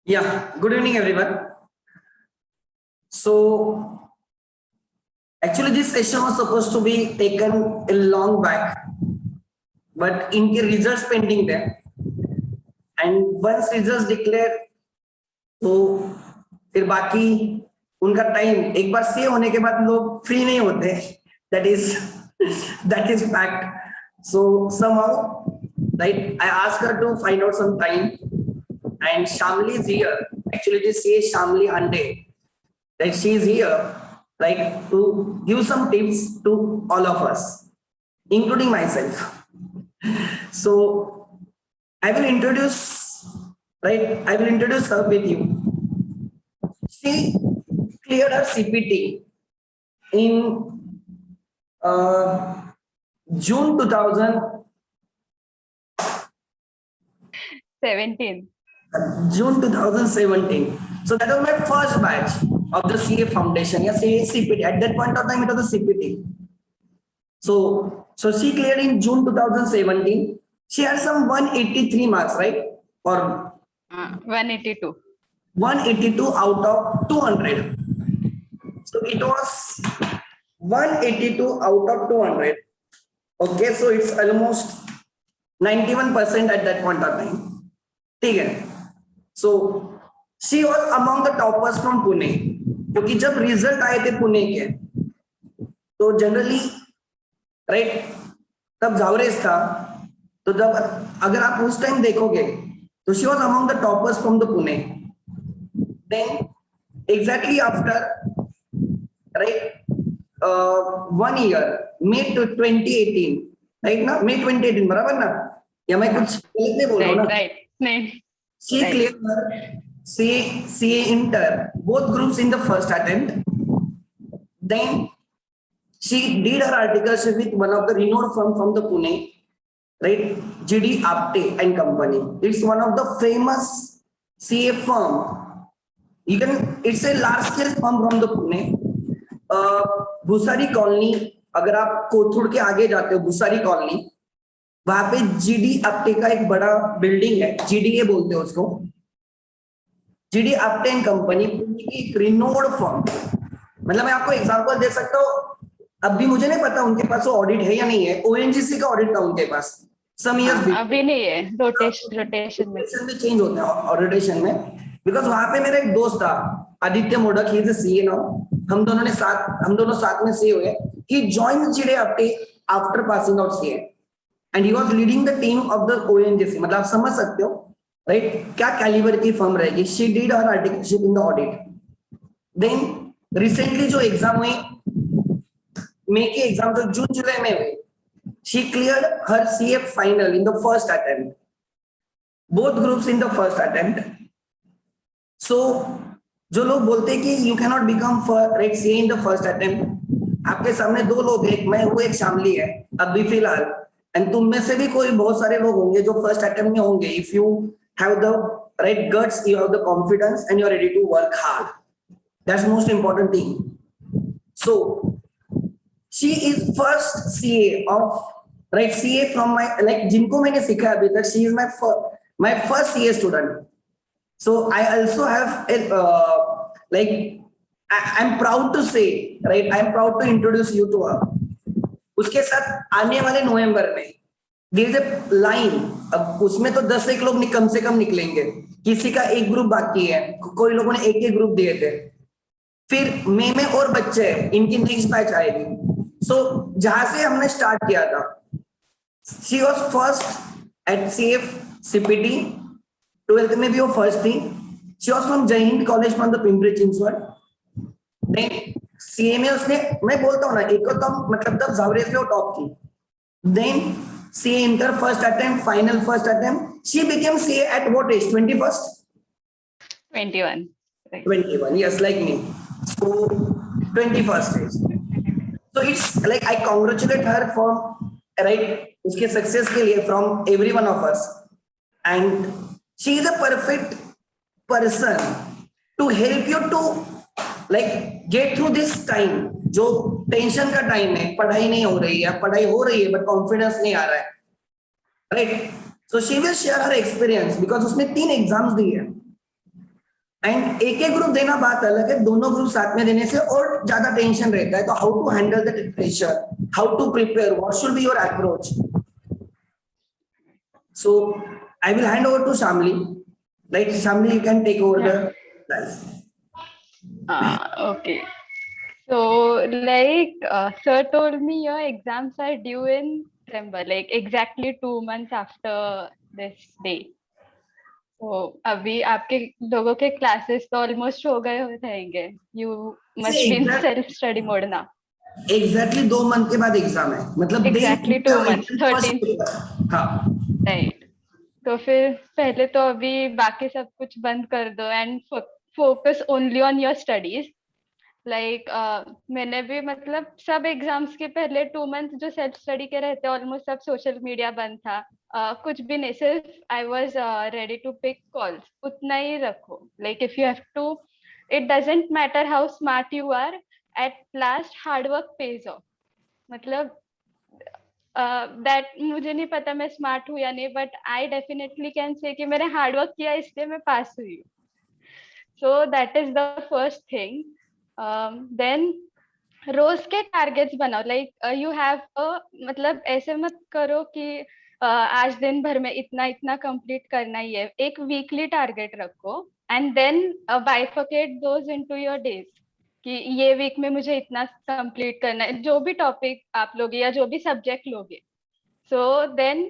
Yeah, good evening, everyone. So, actually, this session was supposed to be taken a long back, but इनके results pending there. And once results declare, तो फिर बाकी उनका time एक बार से होने के बाद लोग फ्री नहीं होते. That is that is fact. So somehow, right? I asked her to find out some time, and Shamli is here. Actually, this is Shamli Hande. Like she is here, like to give some tips to all of us, including myself. So I will introduce, right? I will introduce her with you. She cleared her CPT in June 2017. June 2017. So that was my first batch of the CA Foundation. Yeah, CPT. At that point of time, it was a CPT. So she cleared in June 2017. She had some 183 marks, right? Or 182. 182 out of 200. So it was 182 out of 200. Okay, so it's almost 91% at that point of time. Okay. So she was among the toppers from Pune. क्योंकि जब result आए थे पुणे के तो generally right तब जावरेज था. तो जब अगर आप उस टाइम देखोगे तो she was among the toppers from the Pune. Then exactly after right 1 year May 2018 right ना May 2018 बराबर ना या मैं कुछ गलत नहीं बोल रहा हूँ ना. Right. She cleared her CA Inter, both groups in the first attempt. Then she did her articleship with one of the renowned firm from the Pune, right? GD Apte and Company. It's one of the famous CA firm. It's a large scale firm from the Pune. Bhusari colony, अगर आप कोथुड़ के आगे जाते हो भूसारी colony, वहां पे GD Apte का एक बड़ा बिल्डिंग है. जीडीए बोलते हैं उसको. जीडी आप्टे एंड कंपनी एक रिनोड फर्म. मतलब मैं आपको एग्जांपल दे सकता हूँ. अब भी मुझे नहीं पता उनके पास ऑडिट है या नहीं है. ओएनजीसी का ऑडिट था उनके पास सम इयर्स भी. अभी नहीं है. रोटेशन में चेंज होता है ऑडिटेशन में. बिकॉज वहां पे मेरा एक दोस्त था Aditya Modak. He is a CA now. हम दोनों साथ में सीए हुए. He joined GD Apte after passing out CA. And he was leading the team of the ONGC. मतलब आप समझ सकते हो राइट क्या कैलिबर की फर्म रहेगी. She did her articleship in the audit. Then recently जो एग्जाम हुई मई की एग्जाम जो जून जुलाई में हुई, she cleared her CA final in the first attempt. Both groups in the first attempt. So जो लोग बोलते हैं कि you cannot become right CA in the first attempt, आपके सामने दो लोग हैं. मैं हूँ, एक शामली है अभी फिलहाल. एंड तुम में से भी कोई बहुत सारे लोग होंगे जो फर्स्ट अटेम्प्ट में होंगे. If you have the right guts, you have the confidence and you are ready to work hard. That's most important thing. So she is first CA of right CA from my like जिनको मैंने सीखा अभी तक. She is my first CA student. So I also have like I am proud to say right I am proud to introduce you to her. उसके साथ आने वाले नवंबर में देयर इज अ लाइन. अब उसमें तो 10 एक लोग कम से कम निकलेंगे. किसी का एक ग्रुप बाकी है. कोई लोगों ने एक ग्रुप दिए थे. फिर मई में और बच्चे हैं, इनकी नेक्स्ट बैच आएगी. सो जहां से हमने स्टार्ट किया था, she was first at CF CPT. 12th में भी वो फर्स्ट थी. शी वाज फ्रॉम जय Hind college from the Pimpri Chinchwad. CA में उसने, मैं बोलता हूँ ना, एक तो मतलब तब जावरेज में वो टॉप थी. Then CA inter first attempt, final first attempt. She became CA at what age? 21. Yes, like me. So 21st age. So it's like I congratulate her for right उसके सक्सेस के लिए from every one of us. And she is a perfect person to help you to like get through this time. जो tension का time है, पढ़ाई नहीं हो रही है, पढ़ाई हो रही है बट कॉन्फिडेंस नहीं आ रहा है, right. So she will share her experience because उसने 3 एग्जाम्स दी है. एंड एक एक ग्रुप देना बात अलग है, दोनों ग्रुप साथ में देने से और ज्यादा टेंशन रहता है. तो how to handle the pressure, how to prepare, what should be your approach. So I will hand over to Shamli. Right, Shamli, you can take over the Yeah. class. Okay. So, like, sir told me your exams are due in December, like exactly 2 months after this day. So, अभी आपके लोगों के classes तो almost हो गए रहेंगे. You must See, be in self-study mode now. Exactly 2 month के बाद एग्जाम है, मतलब दे Exactly 2 months, 13th, हाँ. right? तो फिर पहले तो अभी बाकी सब कुछ बंद कर दो and focus only on your studies. Like मैंने भी मतलब सब एग्जाम्स के पहले 2 मंथ जो सेल्फ स्टडी के रहते ऑलमोस्ट सब सोशल मीडिया बंद था. कुछ भी नहीं, सिर्फ I was ready to pick calls, उतना ही रखो. Like if you have to, it doesn't matter how smart you are, at last hard work pays off. मतलब दैट मुझे नहीं पता मैं स्मार्ट हूँ या नहीं, but I definitely can say कि मैंने हार्ड वर्क किया इसलिए मैं पास हुई हूँ. So that is the first thing. Then रोज के टारगेट्स बनाओ. लाइक यू हैव मतलब ऐसे मत करो कि आज दिन भर में इतना इतना कंप्लीट करना ही है. एक वीकली टारगेट रखो and then bifurcate those into your days कि ये वीक में मुझे इतना कंप्लीट करना है, जो भी टॉपिक आप लोगे या जो भी सब्जेक्ट लोगे. So then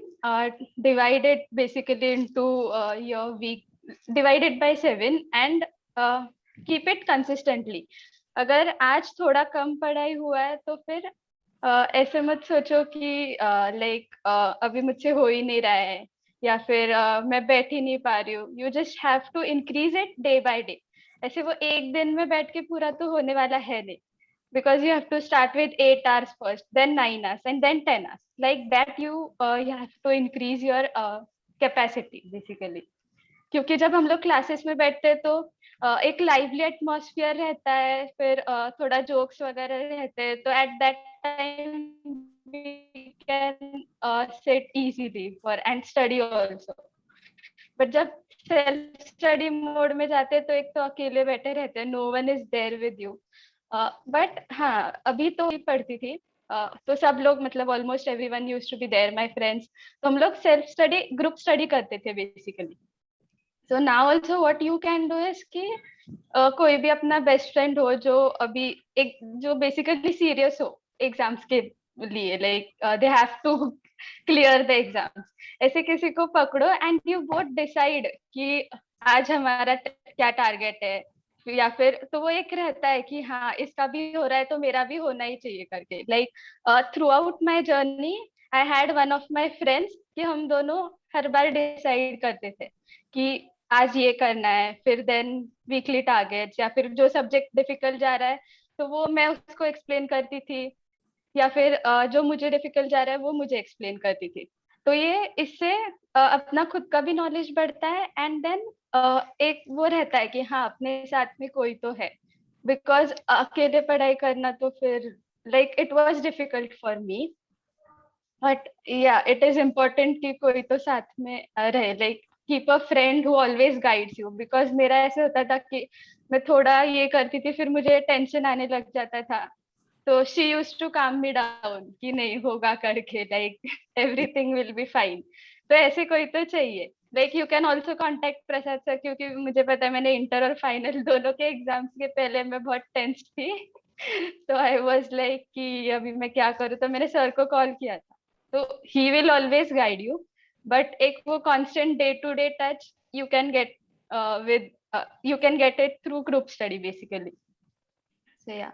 divide it basically into your week, divide it by 7 and keep it consistently. अगर आज थोड़ा कम पढ़ाई हुआ है तो फिर ऐसे मत सोचो कि लाइक अभी मुझसे हो ही नहीं रहा है या फिर मैं बैठ ही नहीं पा रही हूँ. You just have to increase it day by day. ऐसे वो एक दिन में बैठ के पूरा तो होने वाला है नहीं, because you have to start with 8 hours first, then 9 hours, and then 10 hours. Like that, you have to increase your capacity basically. क्योंकि जब हम लोग क्लासेस में बैठते हैं तो एक लाइवली एटमॉस्फेयर रहता है, फिर थोड़ा जोक्स वगैरह रहते हैं, तो at that time we can sit easily for and study also. But जब सेल्फ स्टडी मोड में जाते हैं तो एक तो अकेले बैठे रहते हैं, no one is there with you. But हाँ, अभी तो पढ़ती थी तो सब लोग मतलब almost everyone used to be there, my friends. तो हम लोग सेल्फ स्टडी ग्रुप स्टडी करते थे basically. So now also what you can do is कि कोई भी अपना बेस्ट फ्रेंड हो जो अभी एक जो बेसिकली सीरियस हो एग्जाम्स के लिए, like they have to clear the exams. ऐसे किसी को पकड़ो एंड यू बोथ डिसाइड कि आज हमारा क्या टारगेट है, या फिर तो वो एक रहता है कि हाँ इसका भी हो रहा है तो मेरा भी होना ही चाहिए करके. Like through out my journey I had one of my friends कि हम दोनों हर बार डिसाइड करते थे कि आज ये करना है, फिर देन वीकली टारगेट्स, या फिर जो सब्जेक्ट डिफिकल्ट जा रहा है तो वो मैं उसको एक्सप्लेन करती थी, या फिर जो मुझे डिफिकल्ट जा रहा है वो मुझे एक्सप्लेन करती थी. तो ये इससे अपना खुद का भी नॉलेज बढ़ता है एंड देन एक वो रहता है कि हाँ अपने साथ में कोई तो है. बिकॉज अकेले पढ़ाई करना तो फिर like it was difficult for me, but या इट इज इम्पोर्टेंट कि कोई तो साथ में रहे. Like keep a friend who always guides you. Because मेरा ऐसे होता था कि मैं थोड़ा ये करती थी फिर मुझे टेंशन आने लग जाता था, तो शी यूज्ड टू काम मी डाउन कि नहीं होगा करके, like everything will be fine. तो ऐसे कोई तो चाहिए. Like you can also contact Prasad sir, क्योंकि मुझे पता है मैंने इंटर और फाइनल दोनों के एग्जाम्स के पहले मैं बहुत टेंस थी. तो आई वाज लाइक कि अभी मैं क्या करूँ, तो मैंने सर को कॉल किया था. तो he will always guide you, but एक वो constant day to day touch you can get with you can get it through group study basically. So yeah,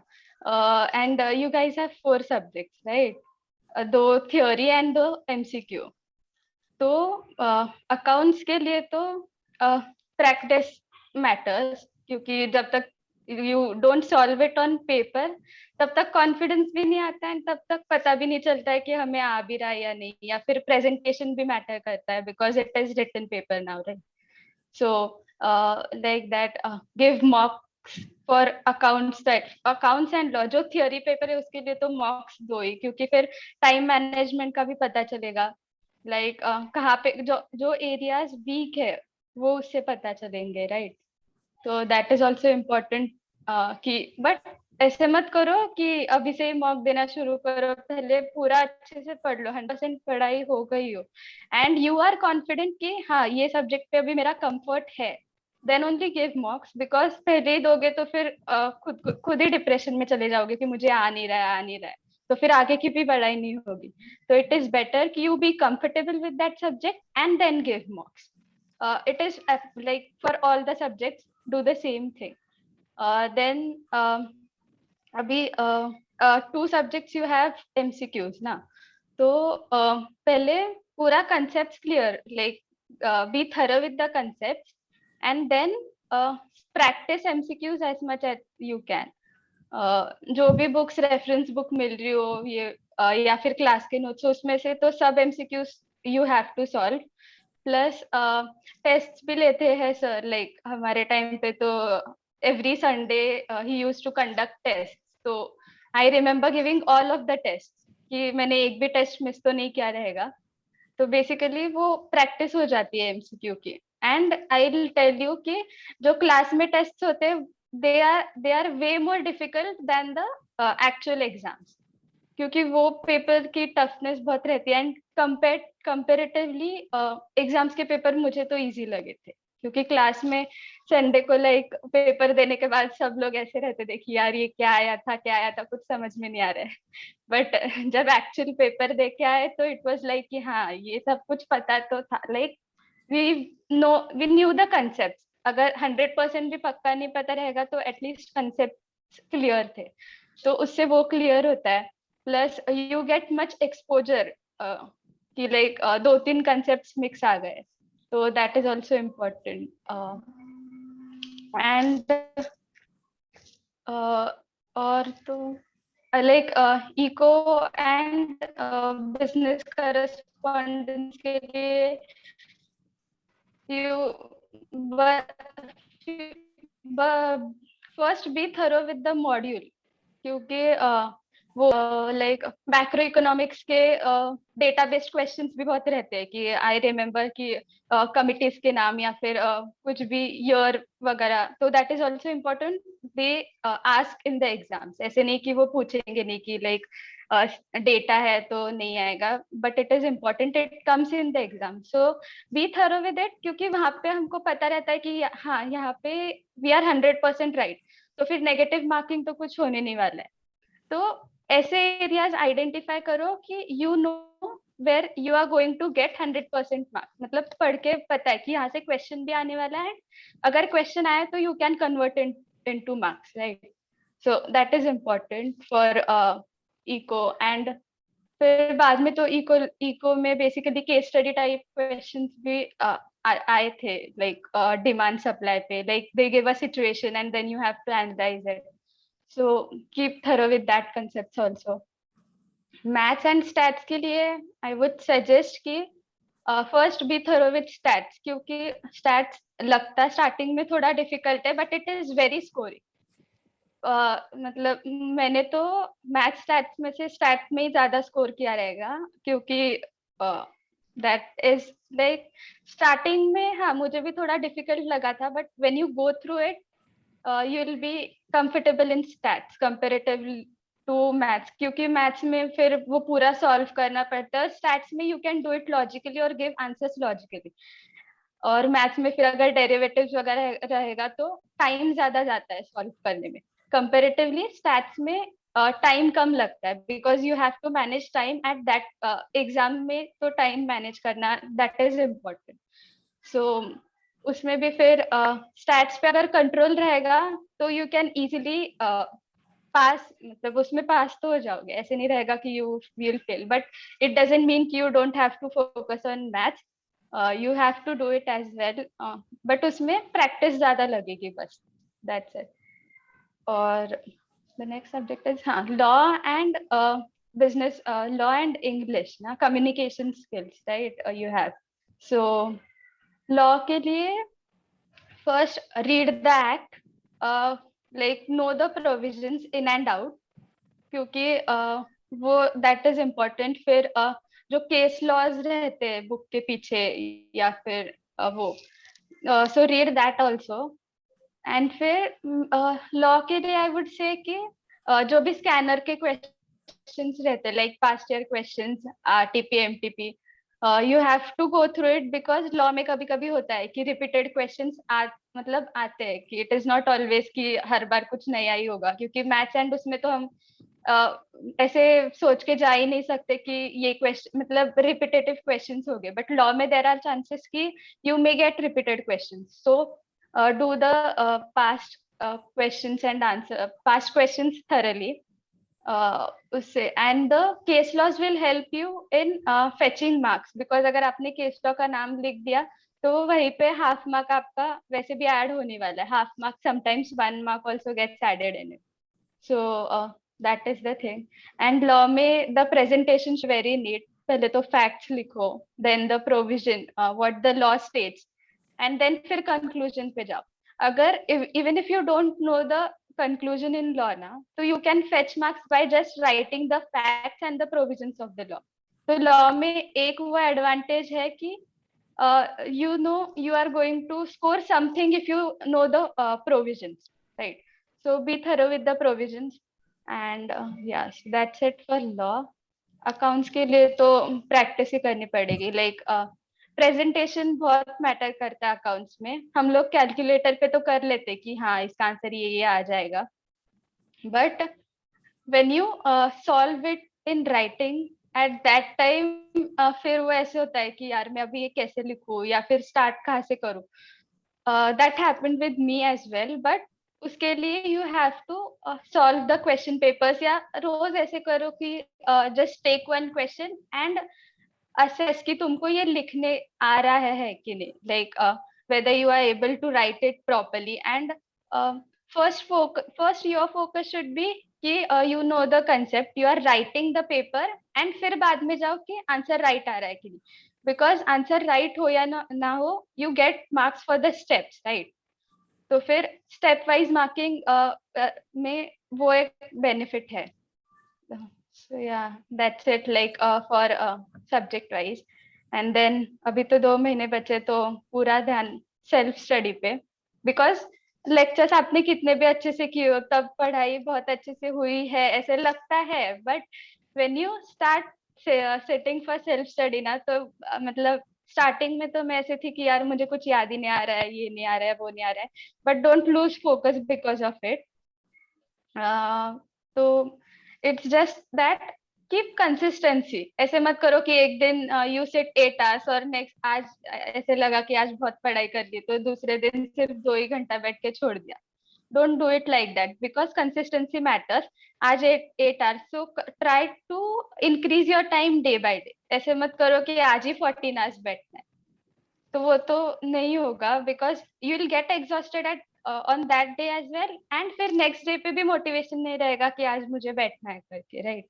and you guys have 4 subjects, right? दो theory and दो MCQ. तो accounts के लिए तो practice matters, क्योंकि जब तक you don't solve it on paper तब तक कॉन्फिडेंस भी नहीं आता है, तब तक पता भी नहीं चलता है कि हमें आ भी रहा है या नहीं. या फिर प्रेजेंटेशन भी मैटर करता है because it is written paper now, right? So like that, give mocks for accounts and law. जो theory paper है उसके लिए तो mocks दो ही, क्योंकि फिर time management का भी पता चलेगा. Like कहाँ पे जो जो areas weak है वो उससे पता चलेंगे, right? तो दैट इज ऑल्सो इम्पोर्टेंट कि बट ऐसे मत करो कि अभी से ही मॉक देना शुरू करो, पहले पूरा अच्छे से पढ़ लो, 100% पढ़ाई हो गई हो एंड यू आर कॉन्फिडेंट कि हाँ ये सब्जेक्ट पे अभी मेरा कंफर्ट है, then only give mocks. Because पहले ही दोगे तो फिर खुद ही डिप्रेशन में चले जाओगे कि मुझे आ नहीं रहा है, आ नहीं रहा है, तो फिर आगे की भी पढ़ाई नहीं होगी। तो इट इज बेटर कि you be comfortable with that subject and then give mocks. It is like for all the subjects do the same thing. Then अभी 2 subjects you have MCQs ना, तो पहले पूरा concepts clear, like be thorough with the concepts and then practice MCQs as much as you can. जो भी books reference book मिल रही हो ये या फिर क्लास के नोट्स उसमें से तो सब MCQs you have to solve. Plus test भी लेते हैं सर, लाइक हमारे टाइम पे तो every Sunday he used to conduct test, तो I remember giving all of the test कि मैंने एक भी टेस्ट मिस तो नहीं किया रहेगा। तो बेसिकली वो प्रैक्टिस हो जाती है एमसीक्यू की। And I will tell you कि जो क्लास में टेस्ट होते हैं they are way more difficult than the actual exams, क्योंकि वो पेपर की टफनेस बहुत रहती है एंड कंपेरेटिवली एग्जाम्स के पेपर मुझे तो इजी लगे थे, क्योंकि क्लास में संडे को लाइक पेपर देने के बाद सब लोग ऐसे रहते थे कि यार ये क्या आया था क्या आया था कुछ समझ में नहीं आ रहा है। बट जब एक्चुअल पेपर दे के आए तो इट वाज लाइक कि हाँ ये सब कुछ पता तो था, like we knew the concept. अगर 100% भी पक्का नहीं पता रहेगा तो एटलीस्ट कंसेप्ट क्लियर थे, तो उससे वो क्लियर होता है। Plus you get much exposure कि लाइक 2-3 कंसेप्ट मिक्स आ गए, तो that is also important. And और तो like eco and business correspondence के लिए you but first be thorough with the module, क्योंकि वो लाइक मैक्रो इकोनॉमिक्स के डेटा बेस्ड क्वेश्चंस भी बहुत रहते हैं कि आई रिमेम्बर कि कमिटीज के नाम या फिर कुछ भी ईयर वगैरह, तो that is also important. They ask in the exams, ऐसे नहीं कि वो पूछेंगे नहीं कि लाइक डेटा है तो नहीं आएगा, but it is important, it comes in the exam, so B thorough with it, क्योंकि वहां पे हमको पता रहता है कि हाँ यहाँ पे वी आर 100% राइट, तो फिर नेगेटिव मार्किंग तो कुछ होने नहीं वाला है। तो ऐसे एरियाज आइडेंटिफाई करो कि you know where you are going to get 100% marks, मतलब पढ़ के पता है कि यहाँ से क्वेश्चन भी आने वाला है, अगर क्वेश्चन आए तो you can convert into marks, right? So that is important for eco. And फिर बाद में तो इको में basically case study type questions भी आए थे, लाइक डिमांड सप्लाई पे, like they give a situation and then you have to analyse it, so keep thorough with that concepts also. Maths and stats के लिए I would suggest कि first be thorough with stats, क्योंकि stats लगता starting में थोड़ा difficult है but it is very scoring. मतलब मैंने तो मैथ्स स्टैट्स में से स्टैट्स में ही ज्यादा स्कोर किया रहेगा, क्योंकि दैट इज लाइक स्टार्टिंग में हाँ मुझे भी थोड़ा डिफिकल्ट लगा था, but when you go through it you will be comfortable in stats comparative to maths, क्योंकि maths में फिर वो पूरा solve करना पड़ता है, stats में you can do it logically और give answers logically, और maths में फिर अगर derivatives वगैरह रहेगा तो time ज्यादा जाता है solve करने में, comparatively stats में टाइम कम लगता है, because you have to manage time at that exam में, तो टाइम मैनेज करना दैट इज इम्पोर्टेंट। सो उसमें भी फिर स्टैट्स पे अगर कंट्रोल रहेगा तो यू कैन इजीली पास, मतलब उसमें पास तो हो जाओगे, ऐसे नहीं रहेगा कि you will fail, but it doesn't mean कि you don't have to focus on maths, you have to do it as well, but उसमें प्रैक्टिस ज्यादा लगेगी बस, दैट्स इट। और the next subject is law and business, law and English na communication skills, right? You have, so law के लिए first read the act, like know the provisions in and out, क्योंकि वो that is important। फिर जो case laws रहते हैं book के पीछे या फिर वो so read that also, and फिर लॉ के लिए आई वुड से कि जो भी स्कैनर के क्वेश्चंस रहते हैं like past year questions, RTP, MTP, you have to go through it, because law में कभी कभी होता है कि रिपीटेड क्वेश्चंस मतलब आते हैं, कि इट इज नॉट ऑलवेज कि हर बार कुछ नया ही होगा, क्योंकि मैथ्स एंड उसमें तो हम ऐसे सोच के जा ही नहीं सकते कि ये क्वेश्चन मतलब रिपीटेटिव क्वेश्चंस हो गए, बट लॉ में देयर आर चांसेस कि you may gate repeated questions, so do the past questions and answer past questions thoroughly, उससे, and the case laws will help you in fetching marks, because अगर आपने case law का नाम लिख दिया तो वहीं पे हाफ मार्क आपका वैसे भी ऐड होने वाला है, half mark, sometimes 1 mark also gets added in it. So that is the thing. And law में the presentation is very neat. पहले तो facts लिखो, then the provision, what the law states, and then फिर conclusion पे जाओ. अगर even if you don't know the conclusion in law ना, तो you can fetch marks by just writing the facts and the provisions of the law. तो law में एक वो advantage है कि you know you are going to score something if you know the provisions, right? So be thorough with the provisions, and yes, that's it for law. Accounts के लिए तो practice ही करनी पड़ेगी, लाइक प्रेजेंटेशन बहुत matter करता है accounts में। हम लोग कैलकुलेटर पे तो कर लेते कि हाँ इसका आंसर ये आ जाएगा, but when you solve it in writing at that time, फिर वो ऐसे होता है कि यार मैं अभी ये कैसे लिखूं या फिर स्टार्ट कहाँ से करूं। That happened with me as well, but उसके लिए you have to solve the question papers, या रोज ऐसे करो कि just take one question and assess कि तुमको ये लिखने आ रहा है कि नहीं, like whether you are able to write it properly, and first your focus should be कि you know the concept, you are writing the paper, and फिर बाद में जाओ कि आंसर राइट आ रहा है कि नहीं, बिकॉज आंसर राइट हो या ना हो, you get marks for the steps, right? तो फिर स्टेप वाइज मार्किंग में वो एक बेनिफिट है। So yeah, that's it, like for subject wise. And then अभी तो 2 महीने बचे, तो पूरा ध्यान सेल्फ स्टडी पे, बिकॉज लेक्चर्स आपने कितने भी अच्छे से किए हो, तब पढ़ाई बहुत अच्छे से हुई है ऐसे लगता है, but when you start sitting for self study ना, तो मतलब स्टार्टिंग में तो मैं ऐसे थी कि यार मुझे कुछ याद ही नहीं आ रहा है, ये नहीं आ रहा है, वो नहीं आ रहा है, but don't lose focus because of it. तो it's just that keep consistency, ऐसे मत करो कि एक दिन यू सिट 8 hours और नेक्स्ट आज ऐसे लगा कि आज बहुत पढ़ाई कर ली तो दूसरे दिन सिर्फ 2 ही घंटा बैठ के छोड़ दिया। Don't do it like that, because consistency matters. आज 8 hours, so try to increase your time day by day. ऐसे मत करो कि आज ही 14 hours बैठना है, तो वो तो नहीं होगा, because you will get exhausted at on that day as well, and फिर नेक्स्ट डे पे भी मोटिवेशन नहीं रहेगा कि आज मुझे बैठना है करके, right?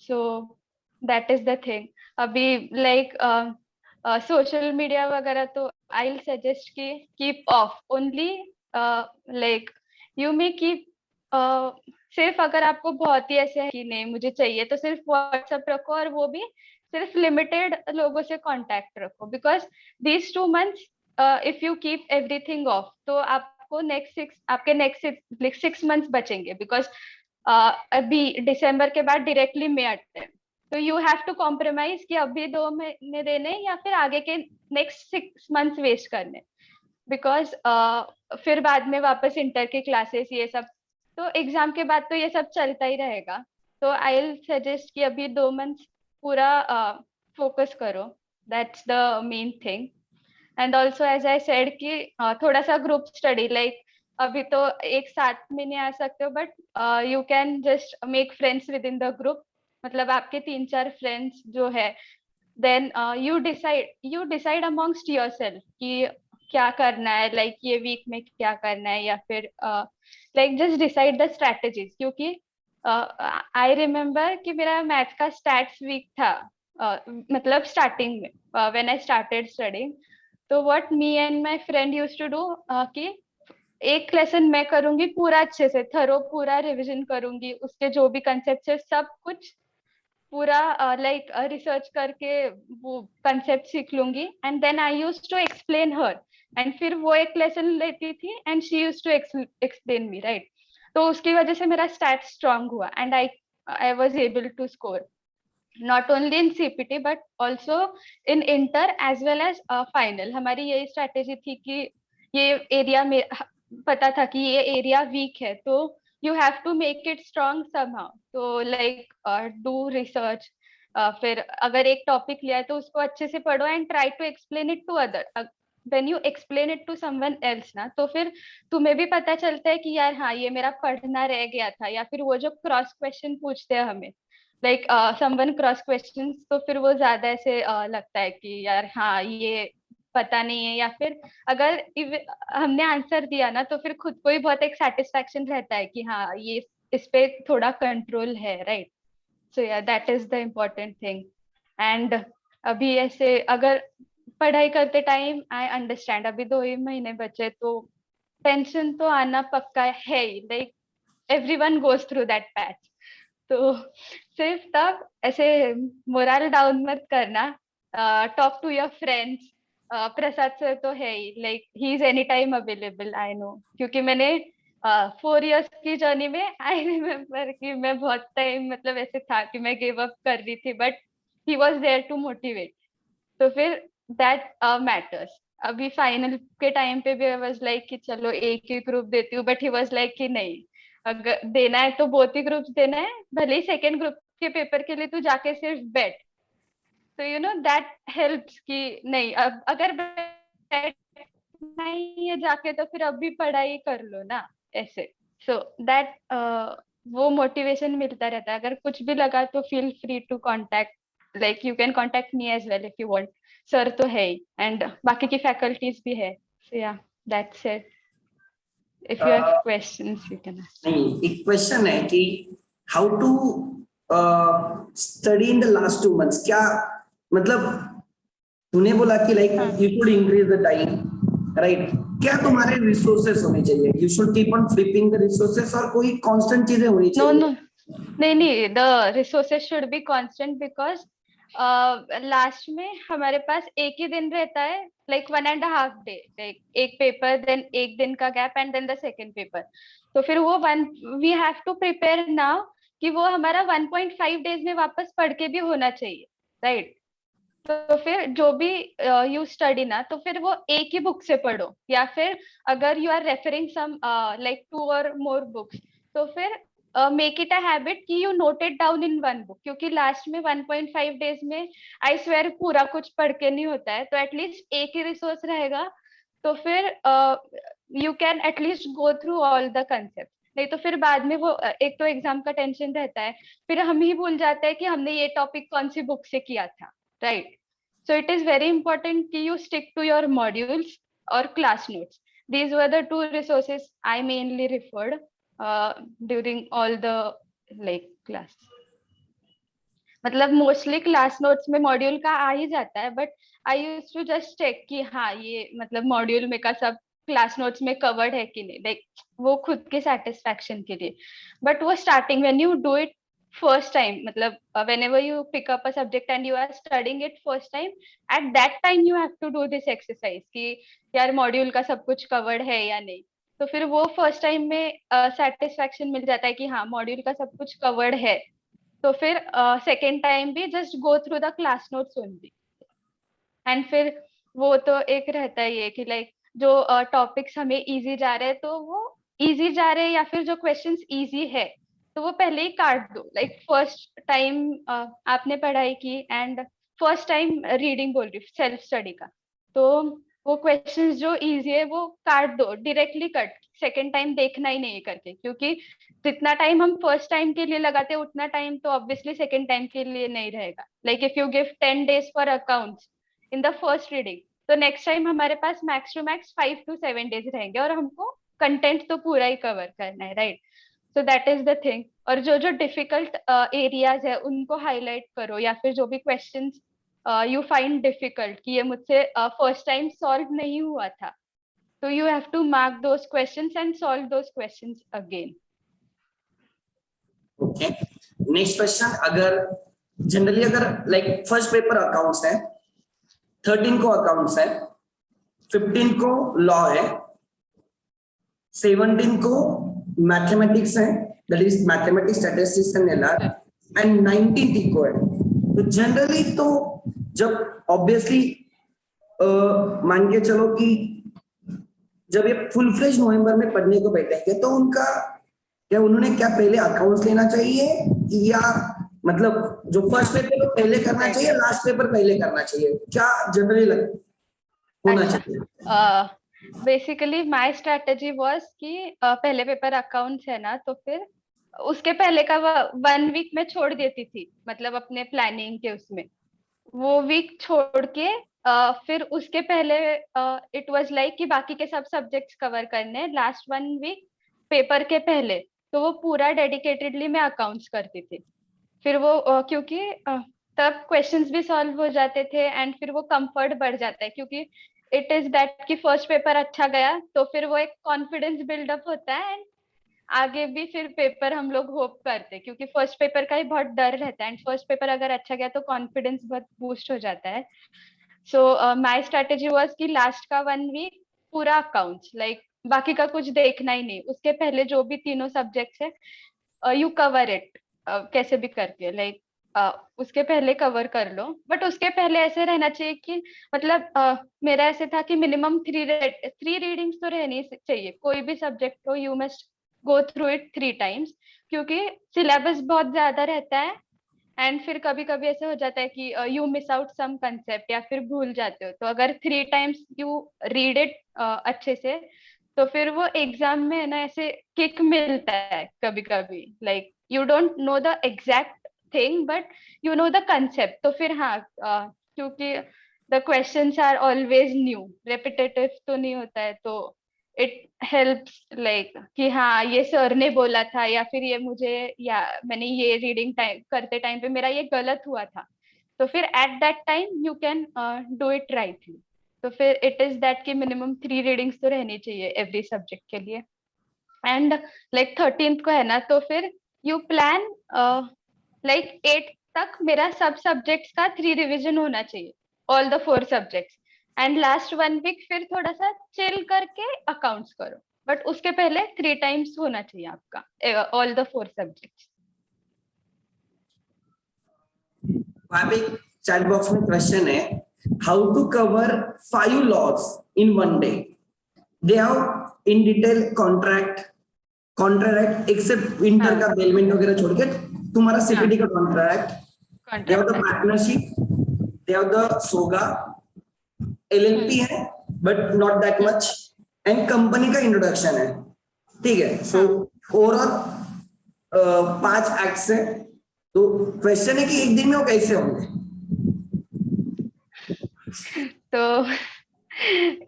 So that is the thing. अभी लाइक सोशल मीडिया वगैरह तो आई विल सजेस्ट कि keep of only, like you may keep, सिर्फ अगर आपको बहुत ही ऐसे है कि नहीं मुझे चाहिए, तो सिर्फ व्हाट्सएप रखो, और वो भी सिर्फ लिमिटेड लोगों से कांटेक्ट रखो, because these 2 months if you keep everything off, तो आपको आपके नेक्स्ट 6 months बचेंगे, बिकॉज अभी दिसंबर के बाद डायरेक्टली मई आते हैं, तो यू हैव टू कॉम्प्रोमाइज कि अभी 2 महीने देने या फिर आगे के नेक्स्ट 6 months वेस्ट करने, बिकॉज फिर बाद में वापस इंटर के क्लासेस ये सब, तो एग्जाम के बाद तो ये सब चलता ही रहेगा। तो आई विल सजेस्ट कि अभी 2 months पूरा फोकस करो, that's the main thing. And also as I said कि थोड़ा सा ग्रुप स्टडी, लाइक अभी तो एक साथ में नहीं आ सकते हो, but you can just make friends with in the group, मतलब आपके 3-4 फ्रेंड्स जो है, then you decide amongst yourself कि क्या करना है, लाइक ये वीक में क्या करना है, या फिर like just decide the strategies, क्योंकि आई रिमेम्बर कि मेरा मैथ का स्टैट्स वीक था, मतलब स्टार्टिंग में व्हेन आई स्टार्टेड स्टडिंग, तो what me and my friend used to do कि एक लेसन मैं करूंगी पूरा अच्छे से थरो, पूरा रिवीजन करूंगी, उसके जो भी कंसेप्ट है सब कुछ पूरा लाइक रिसर्च करके वो कंसेप्ट सीख लूंगी, and then I used to explain her and फिर वो एक लेसन लेती थी and she use to explain me, right? तो उसकी वजह से मेरा स्टैट स्ट्रांग हुआ and I was able to score not only in CPT but also in inter as well as final. हमारी यही स्ट्रैटेजी थी कि ये एरिया में पता था कि ये एरिया वीक है, तो you have to make it strong somehow. तो लाइक डू रिसर्च, फिर अगर एक टॉपिक लिया है तो उसको अच्छे से पढ़ो and try to explain it to other. When you explain it to someone else ना, तो फिर तुम्हें भी पता चलता है कि यार हाँ ये मेरा पढ़ना रह गया था, या फिर वो जो क्रॉस क्वेश्चन पूछते हैं हमें, लाइक समवन क्रॉस क्वेश्चंस, तो फिर वो ज्यादा ऐसे लगता है कि यार हाँ ये पता नहीं है, या फिर अगर हमने आंसर दिया ना तो फिर खुद को ही बहुत एक सेटिस्फेक्शन रहता है कि हाँ ये इस पे थोड़ा कंट्रोल है, राइट? सो या that is the important thing. And अभी ऐसे अगर पढ़ाई करते टाइम आई अंडरस्टैंड अभी 2 ही महीने बचे तो टेंशन तो आना पक्का है ही, like everyone goes through that patch. तो सिर्फ तब ऐसे मोरल डाउन मत करना, talk to your friends. Prasad sir तो है ही, like he is any time available, I know, क्योंकि मैंने 4 इयर्स की जर्नी में आई रिमेम्बर कि मैं बहुत टाइम मतलब ऐसे था कि मैं गिव अप कर रही थी, but he was there to motivate. तो फिर दैट मैटर्स। अभी फाइनल के टाइम पे भी आई वाज लाइक कि चलो एक ही ग्रुप देती हूँ, बट ही वाज लाइक कि नहीं, अगर देना है तो बोथ ही ग्रुप्स देना है, भले ही सेकेंड ग्रुप के पेपर के लिए तू जाके सिर्फ बैठ। तो यू नो दैट हेल्प्स कि नहीं, अब अगर बैठना ही है जाके तो फिर अब भी पढ़ाई कर लो ना, ऐसे। सो दैट वो मोटिवेशन मिलता रहता है। अगर कुछ भी लगा तो feel free to contact, like you can contact me as well if you want. Sir तो है ही एंड बाकी की फैकल्टीज भी है। सो या that's it. If you have questions you can ask. नहीं, एक क्वेश्चन है कि how to study in the last 2 months, क्या मतलब तूने बोला कि लाइक हाँ, you should increase the time, right? क्या right. तुम्हारे रिसोर्सेस होने चाहिए? You should keep on flipping the resources, और कोई कांस्टेंट चीजें होनी No, चाहिए? no, नहीं नहीं, the resources should be constant because last में हमारे पास एक ही दिन रहता है, लाइक 1.5 day, लाइक एक पेपर देन एक दिन का gap and then the second paper. तो फिर वो we have to prepare now कि वो हमारा 1.5 days में वापस पढ़ के भी होना चाहिए, राइट? तो फिर जो भी यू स्टडी ना, तो फिर वो एक ही बुक से पढ़ो, या फिर अगर you are referring some like 2 or more books, तो फिर मेक इट अ हैबिट कि you note it down in one book, क्योंकि लास्ट में 1.5 days में आई स्वेयर पूरा कुछ पढ़ के नहीं होता है, तो एटलीस्ट एक ही रिसोर्स रहेगा। तो फिर you can at least go through all the concept. नहीं तो फिर बाद में वो एक तो एग्जाम का टेंशन रहता है, फिर हम ही भूल जाते हैं कि हमने ये टॉपिक कौन सी बुक से किया था, right? So it is very important that you stick to your modules or class notes. These were the 2 resources I mainly referred during all the like class. मतलब मोस्टली क्लास नोट्स में module का आ ही जाता है, but I use to just check कि हाँ ये मतलब मॉड्यूल में का सब क्लास नोट्स में कवर्ड है कि नहीं, लाइक वो खुद के सेटिस्फैक्शन के लिए। बट वो starting when you do it first time, मतलब whenever you pick up a subject and you are studying it first time, at that time you have to do this exercise कि यार module का सब कुछ covered है या नहीं। तो फिर वो फर्स्ट टाइम में सेटिस्फैक्शन मिल जाता है कि हाँ मॉड्यूल का सब कुछ कवर्ड है। तो फिर सेकेंड टाइम भी just go through the class notes only. And फिर वो तो एक रहता ही है कि लाइक जो टॉपिक्स हमें इजी जा रहे हैं तो वो इजी जा रहे हैं, या फिर जो क्वेश्चंस इजी है तो वो पहले ही काट दो। लाइक फर्स्ट टाइम आपने पढ़ाई की एंड फर्स्ट टाइम रीडिंग बोल रही हूँ सेल्फ स्टडी का, तो वो क्वेश्चंस जो इजी है वो काट दो, डायरेक्टली कट, सेकेंड टाइम देखना ही नहीं करके, क्योंकि जितना टाइम हम फर्स्ट टाइम के लिए लगाते हैं उतना टाइम तो ऑब्वियसली सेकेंड टाइम के लिए नहीं रहेगा। Like if you give 10 days for accounts in the first reading, तो नेक्स्ट टाइम हमारे पास max to max 5 to 7 days रहेंगे और हमको कंटेंट तो पूरा ही कवर करना है, right? So that is the thing. और जो जो डिफिकल्ट एरियाज है उनको हाईलाइट करो, या फिर जो भी क्वेश्चंस यू फाइंड डिफिकल्ट कि ये मुझसे फर्स्ट टाइम सॉल्व नहीं हुआ था, तो you have to mark those questions and solve those questions again. Okay, next question. अगर जनरली अगर लाइक फर्स्ट पेपर अकाउंट्स है, 13 को अकाउंट्स है, 15 को लॉ है, 17 को मैथमेटिक्स है, that is mathematics, statistics and LR, and 19 eco है। तो जनरली तो जब ऑब्वियसली मान के चलो कि जब ये फुल फ्लेज नवंबर में पढ़ने को बैठेंगे तो उनका क्या, उन्होंने क्या पहले अकाउंट्स लेना चाहिए, या मतलब जो फर्स्ट पेपर पहले करना चाहिए, लास्ट पेपर पहले करना चाहिए, क्या जनरली होना चाहिए? बेसिकली माय स्ट्रेटजी वाज कि पहले पेपर अकाउंट्स है ना, तो फिर उसके पहले का 1 वीक में छोड़ देती थी, मतलब अपने प्लानिंग के उसमें वो वीक छोड़ के फिर उसके पहले इट वाज लाइक कि बाकी के सब सब्जेक्ट्स कवर करने लास्ट 1 वीक पेपर के पहले, तो वो पूरा डेडिकेटेडली मैं अकाउंट्स करती थी। फिर वो क्योंकि तब क्वेश्चंस भी सॉल्व हो जाते थे एंड फिर वो कंफर्ट बढ़ जाता है, क्योंकि इट इज दैट कि फर्स्ट पेपर अच्छा गया तो फिर वो एक कॉन्फिडेंस बिल्डअप होता है एंड आगे भी फिर पेपर हम लोग होप करते हैं, क्योंकि फर्स्ट पेपर का ही बहुत डर रहता है एंड फर्स्ट पेपर अगर अच्छा गया तो कॉन्फिडेंस बहुत बूस्ट हो जाता है। सो माय स्ट्रेटेजी वाज कि लास्ट का 1 वीक पूरा अकाउंट्स, लाइक बाकी का कुछ देखना ही नहीं, उसके पहले जो भी तीनों सब्जेक्ट्स है यू कवर इट कैसे भी करके, लाइक उसके पहले कवर कर लो। बट उसके पहले ऐसे रहना चाहिए कि मतलब मेरा ऐसे था कि मिनिमम 3 रीडिंग्स तो रहनी चाहिए, कोई भी सब्जेक्ट हो you must go through it 3 times, क्योंकि सिलेबस बहुत ज्यादा रहता है एंड फिर कभी कभी ऐसे हो जाता है कि you miss out some concept या फिर भूल जाते हो, तो अगर 3 टाइम्स यू रीड इट अच्छे से तो फिर वो एग्जाम में है ना ऐसे किक मिलता है कभी कभी, like you don't know the exact thing but you know the concept. तो फिर हाँ क्योंकि the questions are always new, repetitive तो नहीं होता है, तो इट हेल्प्स लाइक कि हाँ ये सर ने बोला था या फिर ये मुझे या मैंने ये रीडिंग टाइम करते टाइम पे मेरा ये गलत हुआ था, तो फिर eight that time you can do it rightly. तो फिर इट इज दैट कि मिनिमम 3 रीडिंग्स तो रहनी चाहिए एवरी सब्जेक्ट के लिए। एंड लाइक 13th को है ना, तो फिर यू प्लान लाइक 8 तक मेरा सब सब्जेक्ट्स का 3 रिविजन होना चाहिए, all the 4 subjects. And last 1 week फिर थोड़ा सा चिल करके अकाउंट्स करो, बट उसके पहले 3 टाइम्स होना चाहिए आपका ऑल द 4 सब्जेक्ट्स। वहां पे चैट बॉक्स में क्वेश्चन है, how to cover 5 laws in 1 day? They have in detail contract except winter का बेलमेंट वगैरह छोड़ के तुम्हारा सीपीटी का contract, they have the partnership, they have the SOGA, LLP है but not that much, and company का introduction है, ठीक है। सो ओवरऑल 5 एक्ट्स है। तो क्वेश्चन है कि एक दिन में वो कैसे होंगे? तो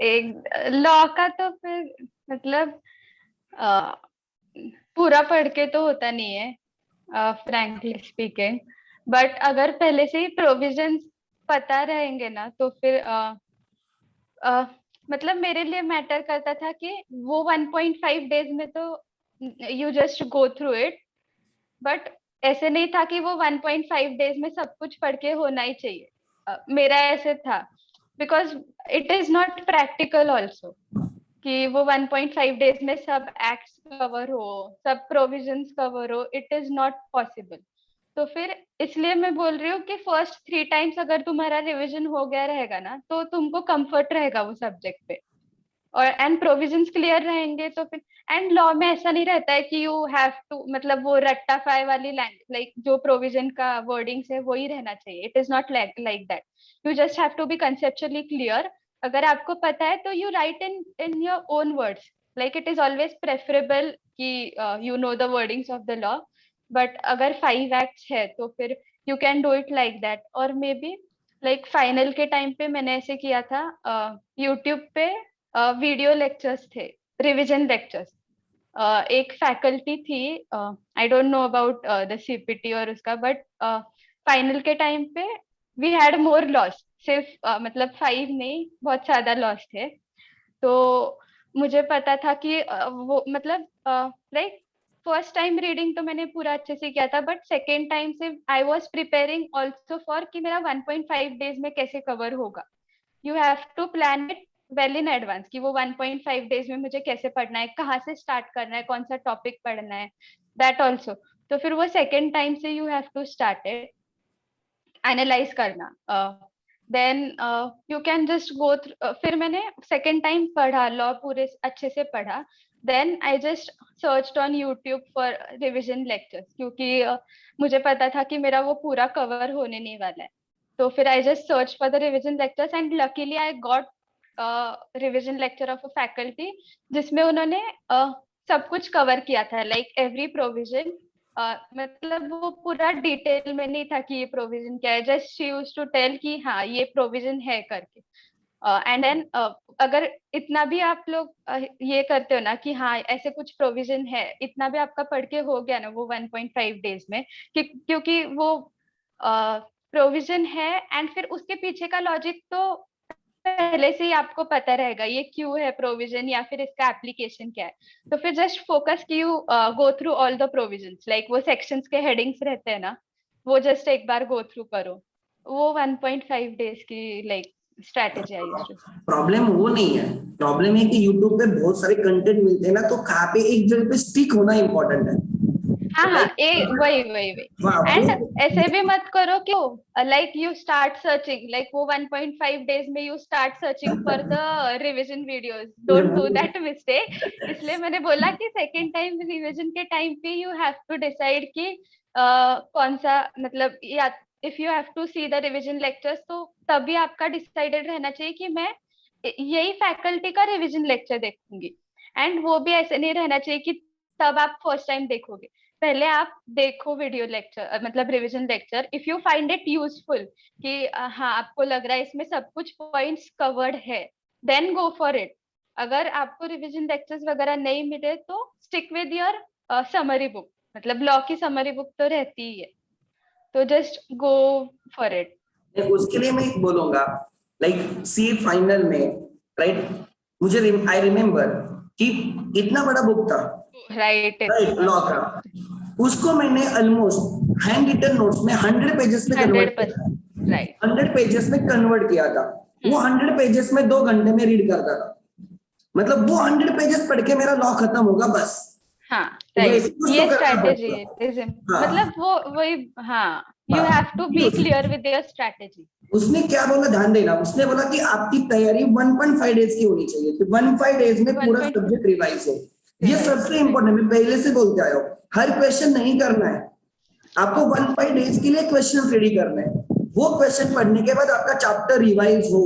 एक लॉ का तो फिर मतलब पूरा पढ़ के तो होता नहीं है फ्रैंकली स्पीकिंग, बट अगर पहले से ही प्रोविजंस पता रहेंगे ना तो फिर मतलब मेरे लिए मैटर करता था कि वो 1.5 डेज में तो you just go through it, but ऐसे नहीं था कि वो 1.5 डेज में सब कुछ पढ़ के होना ही चाहिए। मेरा ऐसे था because it is not practical also कि वो 1.5 डेज में सब एक्ट्स कवर हो, सब प्रोविजंस कवर हो, इट इज नॉट पॉसिबल। तो फिर इसलिए मैं बोल रही हूँ कि फर्स्ट 3 टाइम्स अगर तुम्हारा रिवीजन हो गया रहेगा ना तो तुमको कंफर्ट रहेगा वो सब्जेक्ट पे, और एंड प्रोविजंस क्लियर रहेंगे तो फिर एंड लॉ में ऐसा नहीं रहता है कि यू हैव टू मतलब वो रट्टाफाई वाली लाइक जो प्रोविजन का वर्डिंग्स है वो ही रहना चाहिए, it is not like that. You just have to be conceptually clear. अगर आपको पता है तो you write in your own words, like it is always preferable कि you know the wordings of the law, but अगर 5 acts है तो फिर you can do it like that. और मे बी लाइक फाइनल के टाइम पे मैंने ऐसे किया था, यूट्यूब पे वीडियो लेक्चर्स थे, रिवीजन लेक्चर्स। एक फैकल्टी थी, I don't know about the CPT और उसका, बट फाइनल के टाइम पे वी हैड मोर लॉस, सिर्फ मतलब 5 नहीं बहुत ज्यादा लॉस थे। तो मुझे पता था कि वो मतलब लाइक फर्स्ट टाइम रीडिंग तो मैंने पूरा अच्छे से किया था, बट सेकेंड टाइम से I was preparing also for कि मेरा 1.5 डेज में कैसे कवर होगा। You have to plan it well in advance कि वो 1.5 डेज में मुझे कैसे पढ़ना है, कहाँ से स्टार्ट करना है, कौन सा टॉपिक पढ़ना है, दैट ऑल्सो। तो फिर वो सेकेंड टाइम से you have to start it, analyse करना, then you can just go through. फिर मैंने सेकेंड टाइम पढ़ा, लॉ पूरे अच्छे से पढ़ा, then I just searched on YouTube for revision lectures, क्योंकि मुझे पता था कि मेरा वो पूरा कवर होने नहीं वाला है। तो फिर I just search for the revision lectures and luckily I got revision lecture of a faculty, जिसमें उन्होंने सब कुछ कवर किया था, लाइक एवरी प्रोविजन। मतलब वो पूरा डिटेल में नहीं था कि ये प्रोविजन क्या है, just she used to tell कि हाँ ये प्रोविजन है करके। एंड देन अगर इतना भी आप लोग ये करते हो ना कि हाँ ऐसे कुछ प्रोविजन है, इतना भी आपका पढ़ के हो गया ना वो 1.5 डेज में, क्योंकि वो प्रोविजन है एंड फिर उसके पीछे का लॉजिक तो पहले से ही आपको पता रहेगा, ये क्यों है प्रोविजन या फिर इसका एप्लीकेशन क्या है। तो फिर जस्ट फोकस कि you go through all the provisions, like वो सेक्शंस के हेडिंग्स रहते हैं ना, वो जस्ट एक बार गो थ्रू करो। वो 1.5 डेज की like strategy I used to. Problem वो नहीं है, प्रॉब्लम है कि YouTube पे बहुत सारे कंटेंट मिलते हैं ना, तो कहाँ पे एक जगह पे स्टिक होना इम्पोर्टेंट है। हाँ हाँ, वही वही वही। एंड ऐसे भी मत करो कि like you start searching, like वो 1.5 डेज में you start searching for the revision videos, don't do that mistake. इसलिए मैंने बोला कि सेकेंड टाइम रिविजन के टाइम पे यू हैव टू डिसाइड कि कौन सा, मतलब या if you have to see the revision lectures, तो तभी आपका डिसाइडेड रहना चाहिए कि मैं यही फैकल्टी का रिविजन लेक्चर देखूंगी। एंड वो भी ऐसे नहीं रहना चाहिए कि तब आप फर्स्ट टाइम देखोगे, पहले आप देखो वीडियो लेक्चर, मतलब revision lecture. If you find it useful कि हाँ आपको लग रहा है इसमें सब कुछ पॉइंट्स कवर्ड है, देन गो फॉर इट। अगर आपको रिवीजन लेक्चर्स वगैरह नहीं मिले तो stick with your summary book, मतलब लॉ की समरी बुक तो रहती ही है, तो जस्ट गो फॉर इट। उसके लिए मैं बोलूंगा, लाइक सी फाइनल में, राइट, मुझे आई रिमेम्बर कि इतना बड़ा बुक था, राइट राइट, लॉ का, उसको मैंने ऑलमोस्ट हैंड रिटन नोट्स में 100 पेजेस में कन्वर्ट किया 100%, राइट। 100 पेजेस में कन्वर्ट किया था। वो 100 पेजेस में 2 घंटे में रीड करता था, मतलब वो 100 पेजेस पढ़ के मेरा लॉ खत्म होगा बस। हाँ वैसे राइट, कुछ ये तो करना स्ट्रैटेजी पड़ेगा। इज, हाँ, मतलब वो वही, हाँ, यू हाँ, have to be clear with your strategy. उसने क्या बोला, ध्यान देना, उसने बोला कि आपकी तैयारी 1.5 डेज की होनी चाहिए, कि 1.5 डेज में पूरा 1.5 सब्जेक्ट रिवाइज हो। ये रिवाइज, सबसे राइट। इंपॉर्टेंट, मैं पहले से बोलते आया हूँ, हर क्वेश्चन नहीं करना है आपको, 1.5 डेज के लिए क्वेश्चन रेडी करना है। वो क्वेश्चन पढ़ने के बाद आपका चैप्टर रिवाइज हो।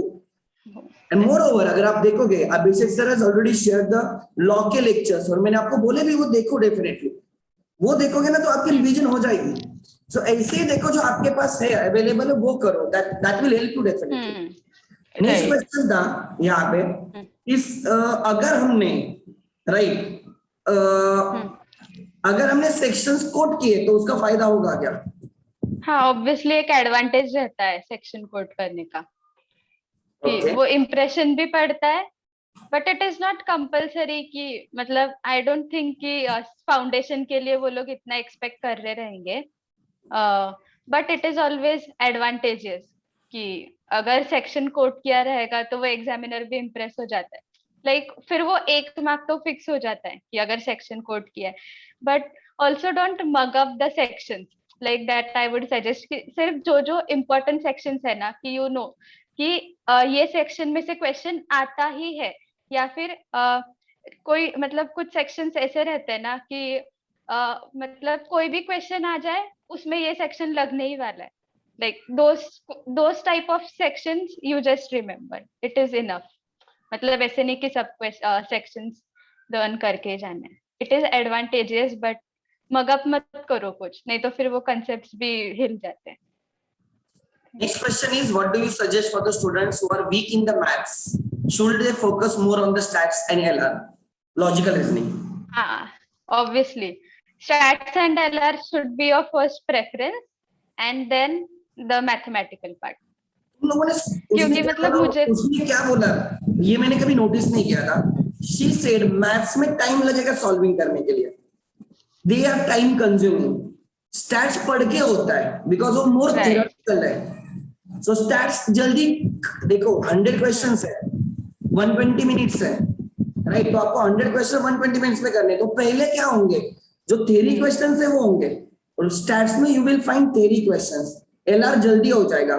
एंड मोर ओवर, अगर आप देखोगे, Abhishek sir has already share the law के लेक्चर्स, और मैंने आपको बोले भी वो देखो, डेफिनेटली वो देखोगे ना तो आपकी रिवीजन हो जाएगी। सो ऐसे ही देखो, जो आपके पास है अवेलेबल है वो करो, that will help you definitely. Next right. Question था यहाँ पे, इस अगर हमने, राइट, अगर हमने सेक्शंस कोड किए तो उसका फायदा होगा क्या? हाँ, ऑब्वियसली एक एडवांटेज रहता है सेक्शन कोड करने का, कि ओके, वो इम्प्रेशन भी पड़ता है, but it is not compulsory कि, मतलब आई डोंट थिंक कि फाउंडेशन के लिए वो लोग इतना एक्सपेक्ट कर रहे रहेंगे, but it is always advantages कि अगर सेक्शन कोड किया रहेगा तो वो एग्जामिनर भी इम्प्रेस हो जाता है, लाइक फिर वो 1 मार्क तो फिक्स हो जाता है कि अगर सेक्शन कोड किया है। But also don't mug up the sections, like that I would suggest कि सिर्फ जो जो इम्पोर्टेंट सेक्शंस है ना, कि यू नो कि ये सेक्शन में से क्वेश्चन आता ही है, या फिर कोई, मतलब कुछ सेक्शंस ऐसे रहते हैं ना कि मतलब कोई भी क्वेश्चन आ जाए उसमें ये सेक्शन लगने ही वाला है, like those type of sections you just remember, it is enough। मतलब ऐसे नहीं कि सब sections लर्न करके जाना है, it is advantageous, but mug up मत करो कुछ, नहीं तो फिर वो concepts भी हिल जाते हैं। next question is, what do you suggest for the students who are weak in the maths? Should they focus more on the stats and LR, logical reasoning? हाँ, obviously stats and LR should be your first preference and then the mathematical part। उन लोगों ने, क्योंकि मतलब मुझे, उसने क्या बोला, ये मैंने कभी नोटिस नहीं किया था। She said मैथ्स में टाइम लगेगा सॉल्विंग करने के लिए, they are time consuming. Stats पढ़ के होता है बिकॉज वो मोर थ्योरेटिकल है। सो स्टैट्स जल्दी देखो, 100 क्वेश्चंस है, 120 मिनट्स है, राइट? तो आपको 100 क्वेश्चन 120 मिनट्स में करने, तो पहले क्या होंगे, जो थ्योरी क्वेश्चन है वो होंगे, और स्टैट्स में you will find theory questions, LR जल्दी हो जाएगा।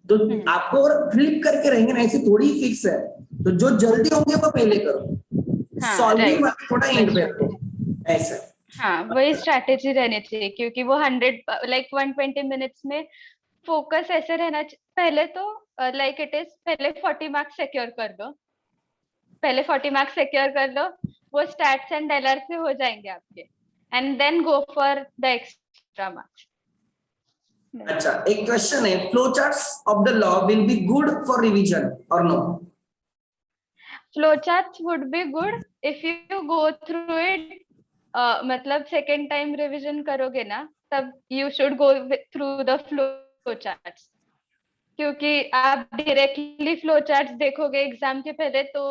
तो आपको और फ्लिप करके रहेंगे ना, ऐसे थोड़ी फिक्स है, तो जो जल्दी होंगे वो पहले करो, हाँ सॉल्विंग राइट, थोड़ा एंड पे रखो, ऐसा। हाँ वही स्ट्रैटेजी रहनी चाहिए, क्योंकि वो 120 मिनट्स में फोकस ऐसे रहना चाहिए। पहले तो लाइक इट इज, पहले 40 मार्क्स सिक्योर कर दो, पहले 40 मार्क्स सिक्योर कर लो, वो स्टैट्स एंड एलआर से हो जाएंगे आपके, and then go for the extra marks. अच्छा, एक क्वेश्चन है, flow charts of the law will be good for revision और no? flowcharts would be good if you go through it, मतलब second time revision करोगे ना, तब you should go through the flow charts, क्योंकि आप directly flow charts देखोगे exam के पहले तो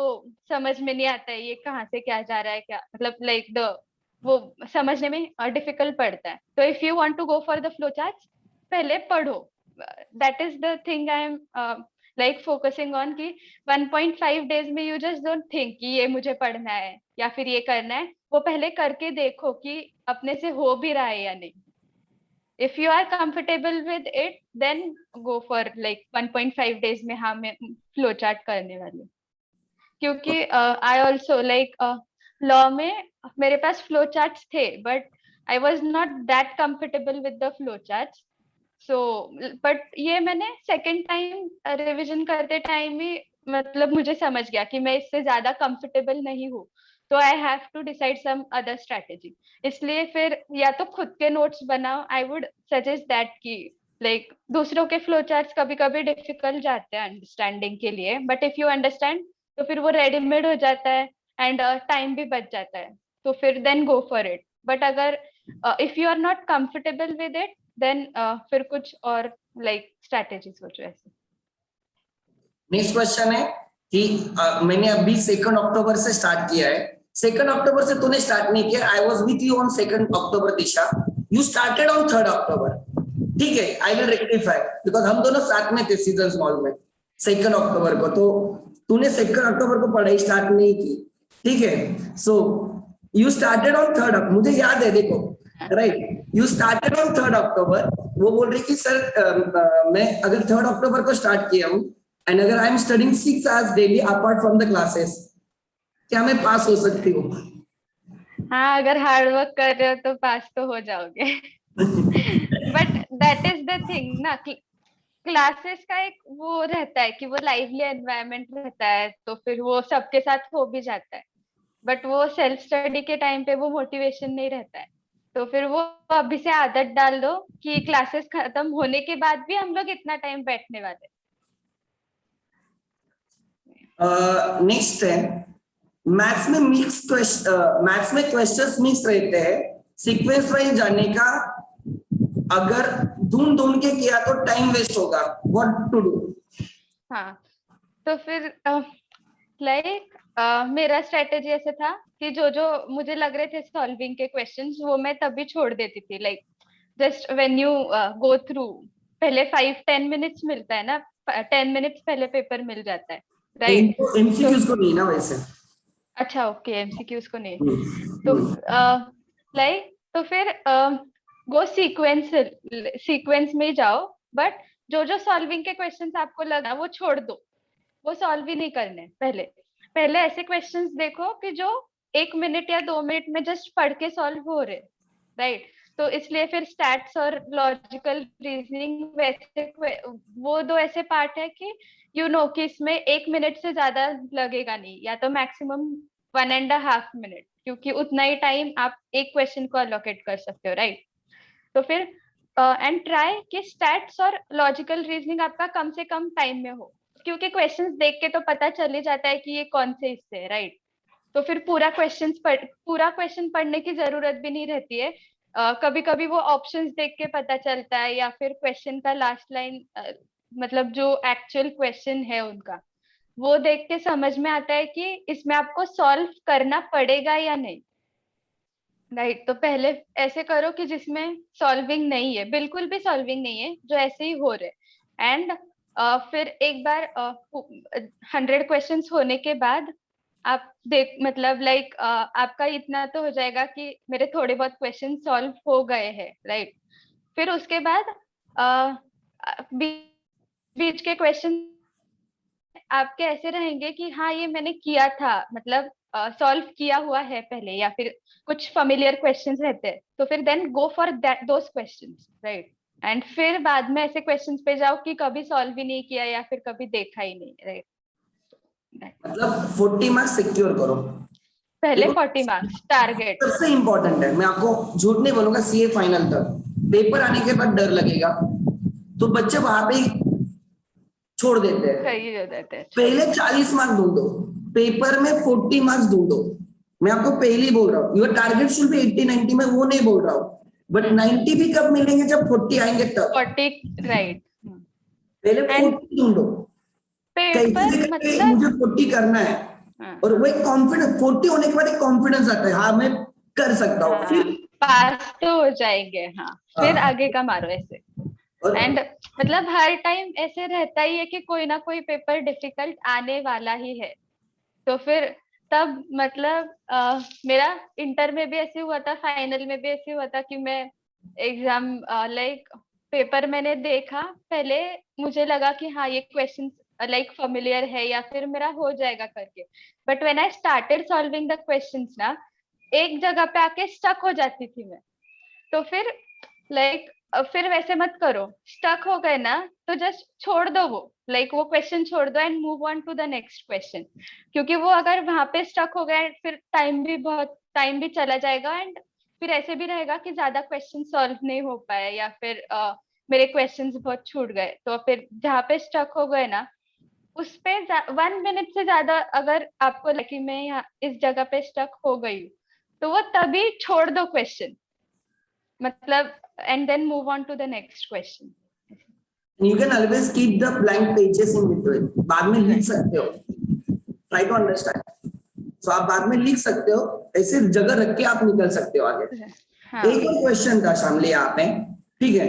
समझ में नहीं आता है ये कहाँ से क्या जा रहा है, क्या मतलब लाइक द वो समझने में डिफिकल्ट पड़ता है। तो if you want to go for the flow charts, पहले पढ़ो, that is the thing I am like focusing on, कि 1.5 डेज में यू जस्ट डोंट थिंक कि ये मुझे पढ़ना है या फिर ये करना है, वो पहले करके देखो कि अपने से हो भी रहा है या नहीं। if you are comfortable with it, then go for like 1.5 days में हाँ मैं फ्लो चार्ट करने वाली हूँ। क्योंकि I also like लॉ में मेरे पास फ्लो चार्ट्स थे, but I was not that comfortable with the flow charts, so but ये मैंने सेकेंड टाइम रिविजन करते टाइम ही मतलब मुझे समझ गया कि मैं इससे ज्यादा कंफर्टेबल नहीं हूँ, तो I have to decide some other strategy. इसलिए फिर या तो खुद के नोट्स बनाओ, आई वुड सजेस्ट दैट कि लाइक दूसरों के फ्लो चार्ट्स कभी कभी डिफिकल्ट जाते हैं अंडरस्टैंडिंग के लिए, बट इफ यू अंडरस्टैंड तो फिर वो रेडीमेड हो जाता है एंड टाइम भी बच जाता है, तो फिर then go for it. But अगर if you are not comfortable with it, then फिर कुछ और लाइक स्ट्रैटेजी सोचो ऐसे। नेक्स्ट क्वेश्चन है कि मैंने अभी 2 अक्टूबर से स्टार्ट किया है, 2 अक्टूबर से तूने स्टार्ट नहीं किया, I was with you on 2 October Disha, you started on 3 अक्टूबर, ठीक है, आई विल रेक्टिफाई, बिकॉज हम दोनों साथ में थे सीजन मॉल में 2 अक्टूबर को, तो तूने 2 अक्टूबर को पढ़ाई स्टार्ट नहीं की, ठीक है, सो यू स्टार्टेड ऑन 3 मुझे याद है, देखो, राइट, यू स्टार्टेड ऑन 3 अक्टूबर, वो बोल रही कि सर मैं अगर 3 अक्टूबर को स्टार्ट किया हूँ एंड अगर I am studying 6 hours daily apart from the classes, क्या मैं पास हो सकती हूँ? हाँ अगर हार्ड वर्क कर रहे हो तो पास तो हो जाओगे। But that is the thing ना, क्लासेस का एक वो रहता है कि वो लाइवली एनवायरनमेंट रहता है, तो फिर वो सबके साथ हो भी जाता है, बट वो सेल्फ स्टडी के टाइम पे वो मोटिवेशन नहीं रहता है। तो फिर वो अभी से आदत डाल दो कि क्लासेस खत्म होने के बाद भी हम लोग इतना टाइम बैठने वाले। नेक्स्ट है, मैथ्स में क्वेश्चंस मिक्स रहते हैं, सीक्वेंस वाइज जाने का, अगर ढूंढ ढूंढ के किया तो टाइम वेस्ट होगा, व्हाट टू डू? हाँ तो फिर लाइक मेरा स्ट्रेटेजी ऐसे था कि जो जो मुझे लग रहे थे सॉल्विंग के क्वेश्चंस वो मैं तभी छोड़ देती थी, like just when you go through, पहले 5-10 मिनट्स मिलता है ना, 10 मिनट्स पहले पेपर मिल जाता है, राइट? इनको तो एमसीक्यूज को नहीं ना वैसे। अच्छा ओके, एमसीक्यूज को नहीं। तो हम्म। लाइक तो फिर वो सीक्वेंस में ही जाओ, बट जो जो सॉल्विंग के क्वेश्चंस आपको लगा वो छोड़ दो, वो सॉल्व ही नहीं करने। पहले पहले ऐसे क्वेश्चंस देखो कि जो 1 मिनट या 2 मिनट में जस्ट पढ़ के सॉल्व हो रहे, राइट? तो इसलिए फिर स्टैट्स और लॉजिकल रीजनिंग वैसे वो दो ऐसे पार्ट है कि यू नो कि इसमें 1 मिनट से ज्यादा लगेगा नहीं, या तो मैक्सिमम 1.5 मिनट, क्योंकि उतना ही टाइम आप एक क्वेश्चन को अलोकेट कर सकते हो, राइट? तो फिर एंड ट्राई कि स्टैट्स और लॉजिकल रीजनिंग आपका कम से कम टाइम में हो, क्योंकि क्वेश्चंस देख के तो पता चल ही जाता है कि ये कौन से हिस्से है, राइट? तो फिर पूरा क्वेश्चन पढ़ने की जरूरत भी नहीं रहती है, कभी कभी वो ऑप्शंस देख के पता चलता है, या फिर क्वेश्चन का लास्ट लाइन मतलब जो एक्चुअल क्वेश्चन है उनका, वो देख के समझ में आता है कि इसमें आपको सॉल्व करना पड़ेगा या नहीं, राइट? तो पहले ऐसे करो कि जिसमें सॉल्विंग नहीं है, बिल्कुल भी सॉल्विंग नहीं है, जो ऐसे ही हो रहे, एंड फिर एक बार 100 क्वेश्चंस होने के बाद आप देख मतलब लाइक आपका इतना तो हो जाएगा कि मेरे थोड़े बहुत क्वेश्चन सॉल्व हो गए हैं, राइट। फिर उसके बाद बीच के क्वेश्चन आपके ऐसे रहेंगे कि हाँ ये मैंने किया था, मतलब सॉल्व किया हुआ है पहले, या फिर कुछ फेमिलियर क्वेश्चंस रहते हैं, तो फिर then go for that those questions, right. And फिर बाद में ऐसे क्वेश्चंस पे जाओ कि कभी सॉल्व ही नहीं किया या फिर कभी देखा ही नहीं, राइट। मतलब 40 मार्क्स सिक्योर करो। पहले देखो 40 मार्क्स टारगेट। सबसे इंपॉर्टेंट है, मैं आपको झूठ नहीं बोलूंगा, सीए फाइनल तक पेपर आने के बाद डर लगेगा तो बच्चे वहां पे ही छोड़ देते हैं। सही हो जाते हैं, छोड़ पहले देते 40 मार्क्स ढूंढो, पेपर में 40 मार्क्स ढूंढो। मैं आपको पहले ही बोल रहा हूँ, योर टारगेट शुड बी 80 90, में वो नहीं बोल रहा हूँ, बट 90 भी कब मिलेंगे जब 40 आएंगे तब। 40, राइट। पहले एंड 40 ढूंढो, कैसे भी पेपर करके मतलब मुझे 40 करना है। हाँ, और वो एक कॉन्फिडेंस, 40 होने के बाद एक कॉन्फिडेंस आता है, हाँ मैं कर सकता हूँ हाँ फिर। पास तो हो जाएंगे, हाँ फिर हाँ, आगे का मारो ऐसे। और एंड मतलब हर टाइम ऐसे रहता ही है कि कोई ना कोई पेपर डिफिकल्ट आने वाला ही है। तो फिर तब मतलब मेरा इंटर में भी ऐसे हुआ था, फाइनल में भी ऐसे हुआ था कि मैं एग्जाम लाइक पेपर मैंने देखा पहले, मुझे लगा कि हाँ ये क्वेश्चन लाइक फेमिलियर है या फिर मेरा हो जाएगा करके, but when I started solving the questions ना, एक जगह पे आके स्टक हो जाती थी मैं। तो फिर लाइक फिर वैसे मत करो, स्टक हो गए ना तो जस्ट छोड़ दो वो, लाइक वो क्वेश्चन छोड़ दो and move on to the next question. क्योंकि वो अगर वहां पे स्टक हो गए फिर टाइम भी चला जाएगा, एंड फिर ऐसे भी रहेगा कि ज्यादा क्वेश्चन सॉल्व नहीं हो पाए या फिर मेरे क्वेश्चंस बहुत छूट गए। तो फिर जहाँ पे स्टक हो गए ना, उस पे 1 मिनट से ज्यादा अगर आपको लगे कि मैं यहाँ इस जगह पे स्टक हो गई हूँ, तो वो तभी छोड़ दो क्वेश्चन, मतलब and then move on to the next question. You can always keep the blank pages in between, बाद में लिख सकते हो, ट्राई टू अंडरस्टैंड। सो आप बाद में लिख सकते हो, ऐसे जगह रख के आप निकल सकते हो आगे। एक हाँ और क्वेश्चन था शामली यहाँ पे, ठीक है,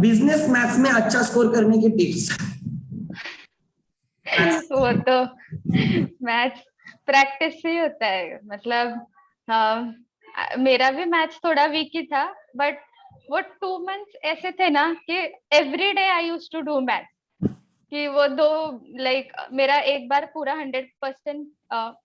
बिजनेस मैथ्स में अच्छा स्कोर करने की टिप्स। वो तो मैथ्स प्रैक्टिस से ही होता है, मतलब मेरा भी मैथ्स थोड़ा वीक ही था, बट वो 2 मंथ्स ऐसे थे ना कि every day I use to do maths, कि वो दो लाइक मेरा एक बार पूरा 100%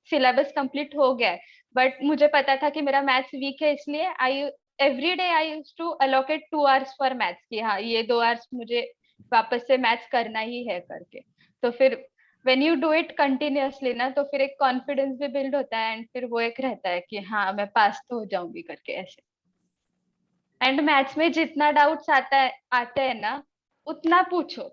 सिलेबस कंप्लीट हो गया है, बट मुझे पता था कि मेरा मैथ्स वीक है, इसलिए I every day I use to allocate 2 hours for maths, कि हाँ ये 2 आवर्स मुझे वापस से मैथ्स करना ही है करके। तो फिर when you do it continuously ना, तो फिर एक कॉन्फिडेंस भी बिल्ड होता है, एंड फिर वो एक रहता है कि हाँ मैं पास तो हो जाऊंगी करके ऐसे। एंड मैथ्स में जितना डाउट्स आते हैं ना, उतना पूछो।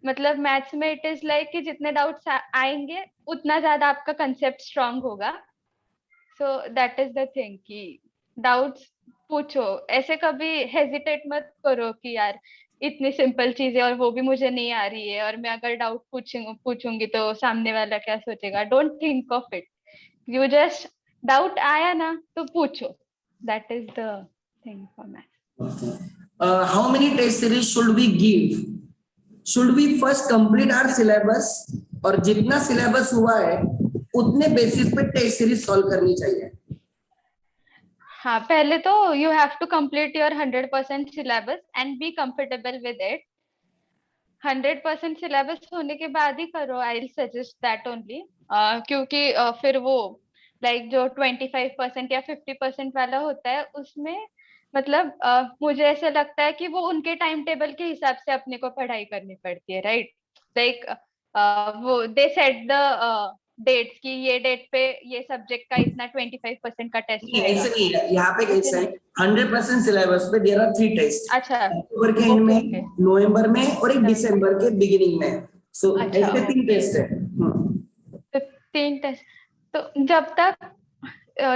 मतलब मैथ्स में इट इज लाइक कि जितने डाउट्स आएंगे उतना ज्यादा आपका कंसेप्ट स्ट्रांग होगा। सो दैट इज द थिंग कि डाउट्स पूछो, ऐसे कभी हेजिटेट मत करो कि यार इतनी सिंपल चीज है और वो भी मुझे नहीं आ रही है, और मैं अगर डाउट पूछूंगी तो सामने वाला क्या सोचेगा। Don't think of it, you just doubt आया ना तो पूछो। That is the thing for math. How many test series should we give, should we first complete our syllabus, और जितना सिलेबस हुआ है उतने बेसिस पे टेस्ट सीरीज सॉल्व करनी चाहिए। हाँ पहले तो you have to complete your 100% syllabus and be comfortable with it. 100% syllabus होने के बाद ही करो, I will suggest that only. क्योंकि फिर वो लाइक जो 25% या 50% वाला होता है उसमें मतलब मुझे ऐसे लगता है कि वो उनके टाइम टेबल के हिसाब से अपने को पढ़ाई करनी पड़ती है, राइट। लाइक वो दे सेट द डेट्स की ये डेट पे ये सब्जेक्ट का इतना 25% का टेस्ट नहीं होएगा, ऐसे नहीं है, यहाँ पे ऐसे कैसे है, नहीं। 100% सिलेबस पे देयर आर 3 टेस्ट, अच्छा, अक्टूबर के एंड ओके में, ओके, नवंबर में, और एक दिसंबर के बिगिनिंग में। सो अच्छा ऐसे 3 ओके। टेस्ट है। तो 3 टेस्ट, तो जब तक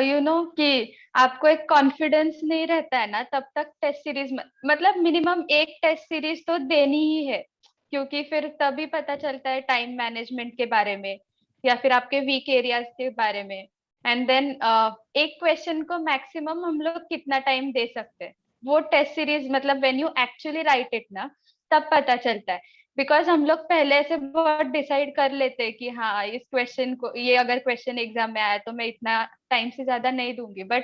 यू नो कि आपको एक कॉन्फिडेंस नहीं रहता है ना, तब तक टेस्ट सीरीज मतलब मिनिमम एक टेस्ट सीरीज तो देनी ही है। क्योंकि फिर तभी पता चलता है टाइम मैनेजमेंट के बारे में या फिर आपके वीक एरियाज के बारे में। एंड देन एक क्वेश्चन को मैक्सिमम हम लोग कितना टाइम दे सकते हैं, वो टेस्ट सीरीज मतलब when you actually right it ना, तब पता चलता है। बिकॉज हम लोग पहले से बहुत डिसाइड कर लेते हैं कि हाँ इस क्वेश्चन को, ये अगर क्वेश्चन एग्जाम में आया तो मैं इतना टाइम से ज्यादा नहीं दूंगी, बट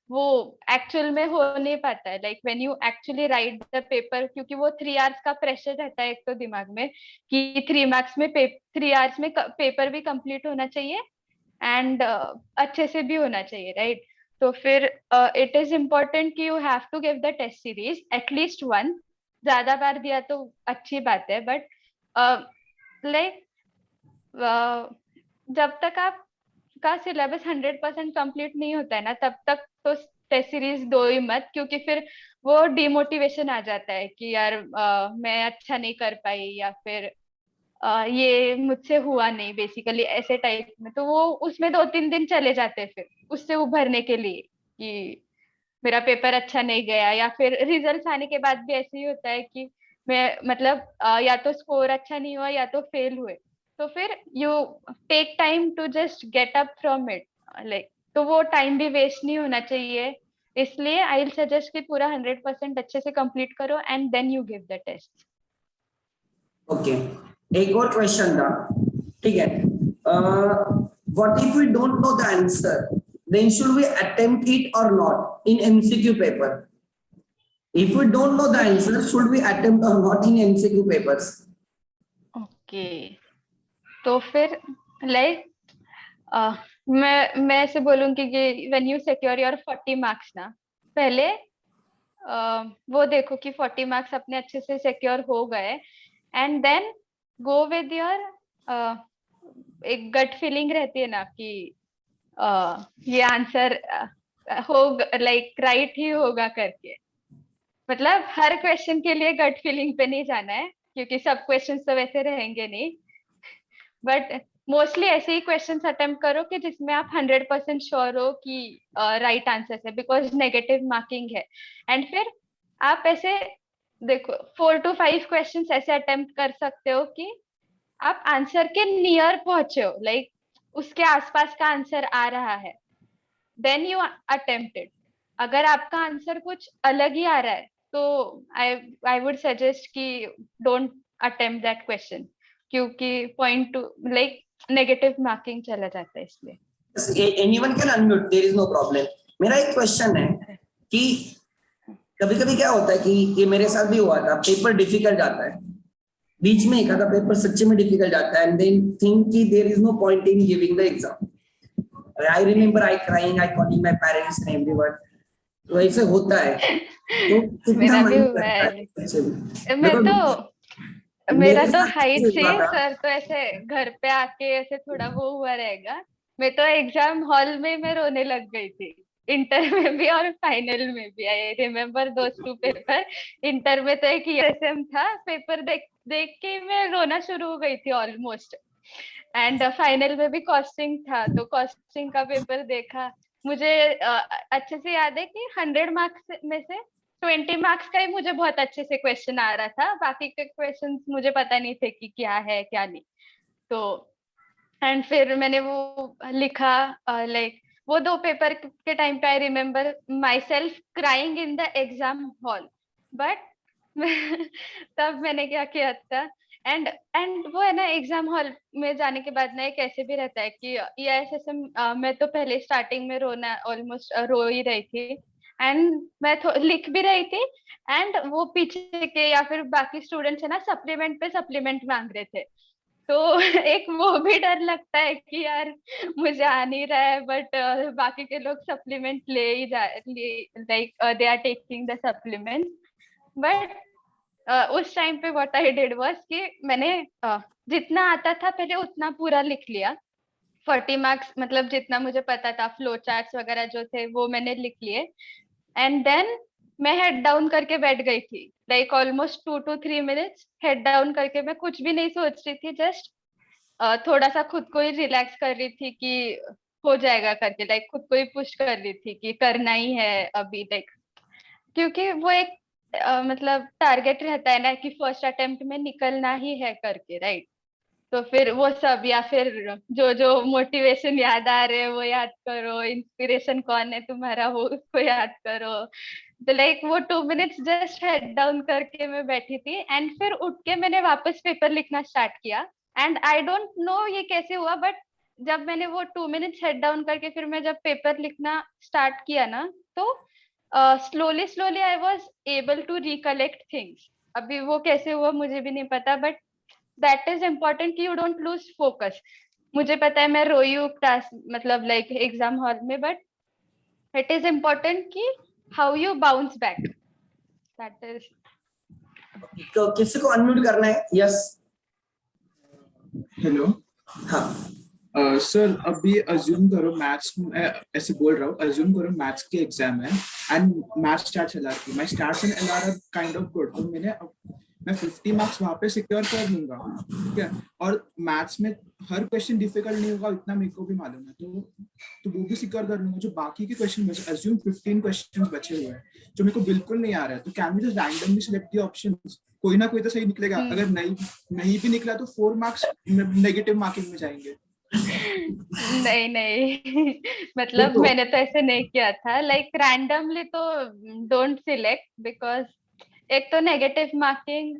वो एक्चुअल में हो नहीं पाता है। Like when you actually right the paper, क्योंकि वो 3 आवर्स का प्रेशर रहता है एक तो दिमाग में कि 3 मार्क्स में 3 आवर्स में पेपर भी कंप्लीट होना चाहिए एंड अच्छे से भी होना चाहिए, राइट। तो फिर इट इज इम्पोर्टेंट कि you have to give the test series at least one. ज्यादा बार दिया तो अच्छी बात है, बट लाइक जब तक आप का सिलेबस 100% कंप्लीट नहीं होता है ना, तब तक तो टेस्ट सीरीज दो ही मत, क्योंकि फिर वो डिमोटिवेशन आ जाता है कि यार मैं अच्छा नहीं कर पाई, या फिर ये मुझसे हुआ नहीं, बेसिकली ऐसे टाइप में। तो वो उसमें 2-3 दिन चले जाते हैं फिर उससे उभरने के लिए कि मेरा पेपर अच्छा नहीं गया, या फिर रिजल्ट्स आने के बाद भी ऐसे ही होता है कि मैं मतलब या तो स्कोर अच्छा नहीं हुआ या तो फेल हुए। तो फिर you take time to just get up from it, like. तो वो टाइम भी वेस्ट नहीं होना चाहिए, इसलिए आई विल सजेस्ट कि पूरा 100% अच्छे से कंप्लीट करो and then you give the test. Okay, एक और क्वेश्चन था, ठीक है। What if we don't know the answer, then should we attempt it or not in MCQ paper? If we don't know the answer, should we attempt or not in MCQ papers? Okay, तो फिर like मैं ऐसे बोलूंगी कि when you secure your 40 marks ना, पहले वो देखो कि 40 मार्क्स अपने अच्छे से सिक्योर हो गए, and then go with your एक गट फीलिंग रहती है ना कि ये आंसर हो, लाइक राइट ही होगा करके। मतलब हर क्वेश्चन के लिए गट फीलिंग पे नहीं जाना है, क्योंकि सब क्वेश्चंस तो वैसे रहेंगे नहीं, बट मोस्टली ऐसे ही क्वेश्चंस अटेम्प्ट करो कि जिसमें आप 100% श्योर हो कि राइट आंसर है, बिकॉज नेगेटिव मार्किंग है। एंड फिर आप ऐसे देखो 4 to 5 क्वेश्चंस ऐसे अटेम्प्ट कर सकते हो कि आप आंसर के नियर पहुंचे हो, लाइक उसके आसपास का आंसर आ रहा है, देन यू अटेम्प्ट इट। अगर आपका आंसर कुछ अलग ही आ रहा है तो आई आई वुड सजेस्ट कि डोंट अटेम्प्ट दैट क्वेश्चन, क्योंकि point to like negative marking चला जाता है इसलिए। Anyone can unmute, there is no problem. मेरा एक क्वेश्चन है कि कभी कभी क्या होता है कि ये मेरे साथ भी हुआ था, पेपर डिफिकल्ट जाता है, बीच में एक आधा पेपर सच्चे में डिफिकल्ट जाता है, एंड देन थिंक कि there is no point in giving the exam. I remember I crying, I calling my parents and everyone. तो ऐसे होता है, तो कितना मेरा भी मन हुआ लगता है है। सच्चे में। मैं देखो तो मेरा मेरे तो साथ हाइट कैसे हुआ से था, सर तो ऐसे घर पे आके ऐसे थोड़ा वो हुआ रहेगा। मैं तो एग्जाम हॉल में मैं रोने लग गई थी, इंटर में भी और फाइनल में भी। I remember those 2 paper. Inter में तो एक ईएसएम था, पेपर देख देख के मैं रोना शुरू हो गई थी ऑलमोस्ट। एंड फाइनल में भी कॉस्टिंग था, तो कॉस्टिंग का पेपर देखा। मुझे अच्छे से याद है कि 100 मार्क्स में से 20 मार्क्स का ही मुझे बहुत अच्छे से क्वेश्चन आ रहा था, बाकी के क्वेश्चन मुझे पता नहीं थे कि क्या है क्या नहीं। तो एंड फिर मैंने वो लिखा, लाइक वो 2 पेपर के टाइम पे I remember my self crying in the exam hall, but तब मैंने क्या किया था। एंड वो है ना, एग्जाम हॉल में जाने के बाद ना एक ऐसे भी रहता है कि ये ऐसे मैं तो पहले स्टार्टिंग में रोना ऑलमोस्ट रो ही रही थी, एंड मैं लिख भी रही थी, एंड वो पीछे के या फिर बाकी स्टूडेंट्स है ना सप्लीमेंट पे सप्लीमेंट मांग रहे थे। तो एक वो भी डर लगता है कि यार मुझे आ नहीं रहा है, बट बाकी के लोग सप्लीमेंट ले ही जा, like they are taking the supplement. But उस टाइम पे व्हाट आई डिड वाज कि मैंने जितना आता था पहले उतना पूरा लिख लिया। 40 मार्क्स मतलब जितना मुझे पता था, फ्लो चार्ट्स वगैरह जो थे वो मैंने लिख लिए। एंड देन मैं हेड डाउन करके बैठ गई थी, like almost 2 to 3 minutes head down करके मैं कुछ भी नहीं सोच रही थी, जस्ट थोड़ा सा खुद को ही रिलैक्स कर रही थी कि हो जाएगा करके, लाइक खुद को ही पुश कर रही थी कि करना ही है अभी, लाइक क्योंकि वो एक मतलब टारगेट रहता है ना कि फर्स्ट अटेम्प्ट में निकलना ही है करके, राइट। तो फिर वो सब, या फिर जो जो मोटिवेशन याद आ रहे हैं वो याद करो, इंस्पिरेशन कौन है तुम्हारा वो उसको याद करो, तो लाइक वो 2 मिनट्स जस्ट हेड डाउन करके मैं बैठी थी एंड फिर उठ के मैंने वापस पेपर लिखना स्टार्ट किया एंड आई डोंट नो ये कैसे हुआ बट जब मैंने वो 2 मिनट्स हेड डाउन करके फिर मैं जब पेपर लिखना स्टार्ट किया ना तो slowly slowly I was able to recollect things. अभी वो कैसे हुआ मुझे भी नहीं पता बट दैट इज इम्पोर्टेंट कि यू डोंट लूज फोकस। मुझे पता है मैं रोई हूँ क्लास मतलब लाइक एग्जाम हॉल में बट इट इज इम्पोर्टेंट कि how you bounce back that is. तो किसी को अनम्यूट करना है? यस। हेलो हाँ सर, अभी अज्यूम करो मैथ्स में, ऐसे बोल रहा हूँ, अज्यूम करो मैथ्स के एग्जाम है एंड मैथ्स स्टार्ट चला रही my starts and L R kind of good, तो मैं 50 मार्क्स वहां पे सिक्योर कर लूंगा, ठीक है। और मैथ्स में हर क्वेश्चन डिफिकल्ट नहीं होगा, इतना मेरे को भी मालूम है, तो वो भी सिक्योर कर लूंगा। जो बाकी के क्वेश्चन बचे, अज्यूम 15 क्वेश्चन बचे हुए हैं जो मेरे को बिल्कुल नहीं आ रहा है, तो can we just randomly select the options? कोई ना कोई तो सही निकलेगा। अगर नहीं भी निकला तो 4 मार्क्स नेगेटिव मार्किंग में जाएंगे। नहीं नहीं मतलब मैंने तो ऐसे नहीं किया था लाइक रैंडमली तो डोंट सिलेक्ट बिकॉज एक तो नेगेटिव मार्किंग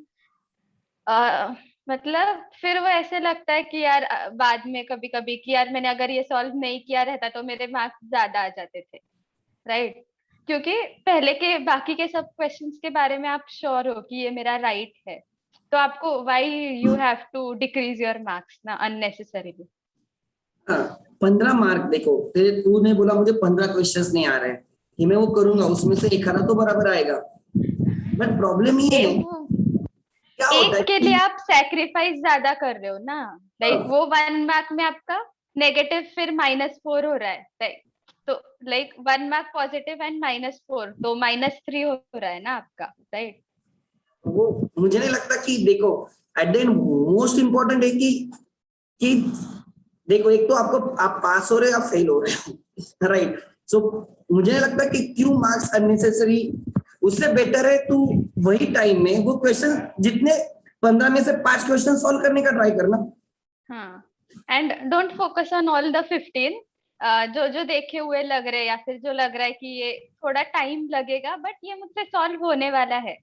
मतलब फिर वो ऐसे लगता है कि यार बाद में कभी कभी कि यार मैंने अगर ये सॉल्व नहीं किया रहता तो मेरे मार्क्स ज्यादा आ जाते थे राइट। क्योंकि पहले के बाकी के सब क्वेश्चंस के बारे में आप श्योर हो कि ये मेरा राइट है तो आपको why you have to decrease your marks ना अननेसेसरीली। हाँ, 15 मार्क देखो, तेरे तूने बोला मुझे 15 क्वेश्चंस नहीं आ रहे हैं, ये मैं वो करूंगा, उसमें से एक आधा तो बराबर आएगा। बट प्रॉब्लम ये है क्या होता है एक के लिए आप सेक्रीफाइस ज्यादा कर रहे हो ना लाइक वो 1 मार्क में आपका नेगेटिव फिर -4 हो रहा है राइट। तो लाइक 1 मार्क पॉजिटिव एंड -4 तो -3 हो रहा है ना आपका राइट। वो मुझे नहीं लगता कि देखो at the end most important है कि देखो, एक तो आपको आप पास हो रहे हो, आप फेल हो रहे हो राइट। सो मुझे नहीं लगता कि क्यों मार्क्स अननेसेसरी, उससे बेटर है तू वही टाइम में वो क्वेश्चन जितने 15 में से 5 क्वेश्चन सॉल्व करने का ट्राई करना। हाँ and don't focus on all the 15 जो जो देखे हुए लग रहे हैं या फिर जो लग रहा है कि ये थोड़ा टाइम लगेगा बट ये मुझसे सॉल्व होने वाला है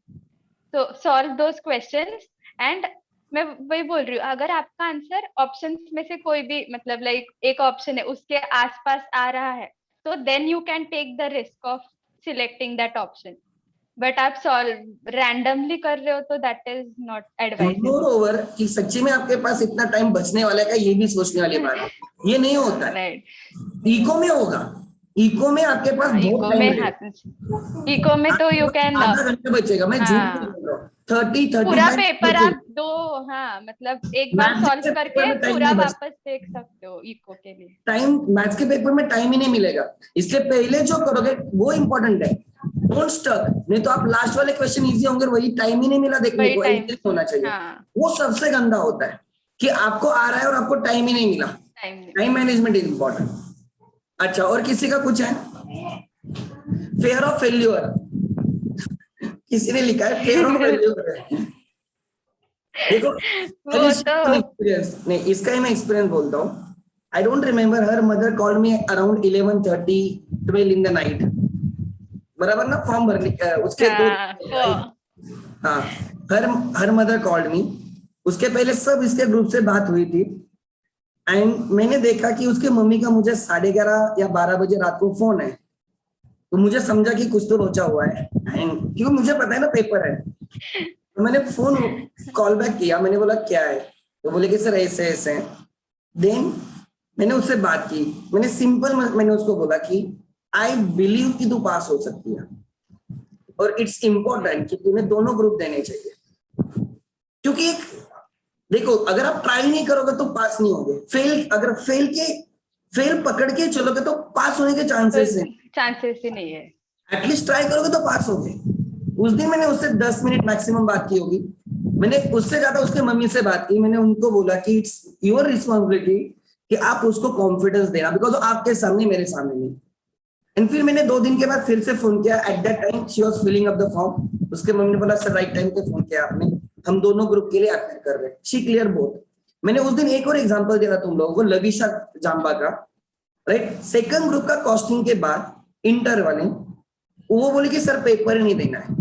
तो सॉल्व दोस क्वेश्चंस। एंड मैं वही बोल रही हूँ अगर आपका आंसर ऑप्शंस में से कोई भी मतलब लाइक एक ऑप्शन है उसके आसपास आ रहा है तो then you can take the risk of selecting that option but आप सॉल्व रैंडमली कर रहे हो तो that is not advisable. More कि सच्ची में आपके पास इतना टाइम बचने वाला है का, ये भी सोचने वाली बात है। ये नहीं होता है, इको में होगा, इको में आपके पास बहुत इको टाइम में है, इको में तो यू कैन आधा घंटा बचेगा, मैं झूठ नहीं बोल रहा हूँ, 30-35 पूरा पेपर आप दो हाँ मतलब एक बार मैथ्स सॉल्व के पेपर करके में टाइम पूरा नहीं बचता, वापस देख सकते हो इको के लिए। टाइम मैथ्स के पेपर में टाइम ही नहीं मिलेगा, इसलिए पहले जो करोगे वो इंपॉर्टेंट है। डोंट स्टक, नहीं तो आप लास्ट वाले क्वेश्चन इजी होंगे, वही टाइम ही नहीं मिला देखने वही को, टाइम ऐसे होना चाहिए। हाँ वो सबसे गंदा होता है कि आपको आ रहा है और आपको टाइम ही नहीं मिला। Time management is important. अच्छा, और किसी का कुछ है? फेयर ऑफ फेल्यूर, किसी ने लिखा है फेयर ऑफ फेल्यूर। देखो वो तो एक्सपीरियंस नहीं, इसका ही मैं एक्सपीरियंस बोलता हूँ। I don't remember, her mother called me around 11:30 12 in the night, बराबर ना, फॉर्म भरने उसके दो हाँ, हर मदर कॉल्ड मी। उसके पहले सब इसके ग्रुप से बात हुई थी एंड मैंने देखा कि उसके मम्मी का मुझे 11:30 या 12 बजे रात को फोन है, तो मुझे समझा कि कुछ तो लोचा हुआ है एंड क्योंकि मुझे पता है ना पेपर है, तो मैंने फोन कॉल बैक किया, मैंने बोला क्या है, तो बोले कि सर ऐसे ऐसे। देन मैंने उससे बात की, मैंने सिंपल मैंने उसको बोला कि आई बिलीव कि तू पास हो सकती है और इट्स इम्पोर्टेंट कि तुम्हें दोनों ग्रुप देने चाहिए, क्योंकि एक देखो अगर आप ट्राई नहीं करोगे तो पास नहीं होगे, अगर फेल पकड़ के चलोगे तो पास होने के चांसेस है, चांसेस ही नहीं है। एटलीस्ट ट्राई करोगे तो पास होगे। उस दिन मैंने उससे 10 मिनट मैक्सिमम बात की होगी, मैंने उससे ज्यादा उसके मम्मी से बात की। मैंने उनको बोला कि इट्स योर रिस्पॉन्सिबिलिटी कि आप उसको कॉन्फिडेंस देना, बिकॉज आपके सामने मेरे सामने नहीं। एंड फिर मैंने 2 दिन के बाद फिर से फोन किया, at that time she was filling up the form. उसके मम्मी ने बोला सर राइट टाइम पे फोन किया आपने, हम दोनों ग्रुप के लिए अप्लाई कर रहे हैं, शी क्लियर बोथ। मैंने उस दिन एक और एग्जांपल दिया तुम लोगों को, लविशा जांबा का, राइट। सेकंड ग्रुप का कॉस्टिंग के बाद इंटर वाले वो बोली कि सर पेपर नहीं देना है,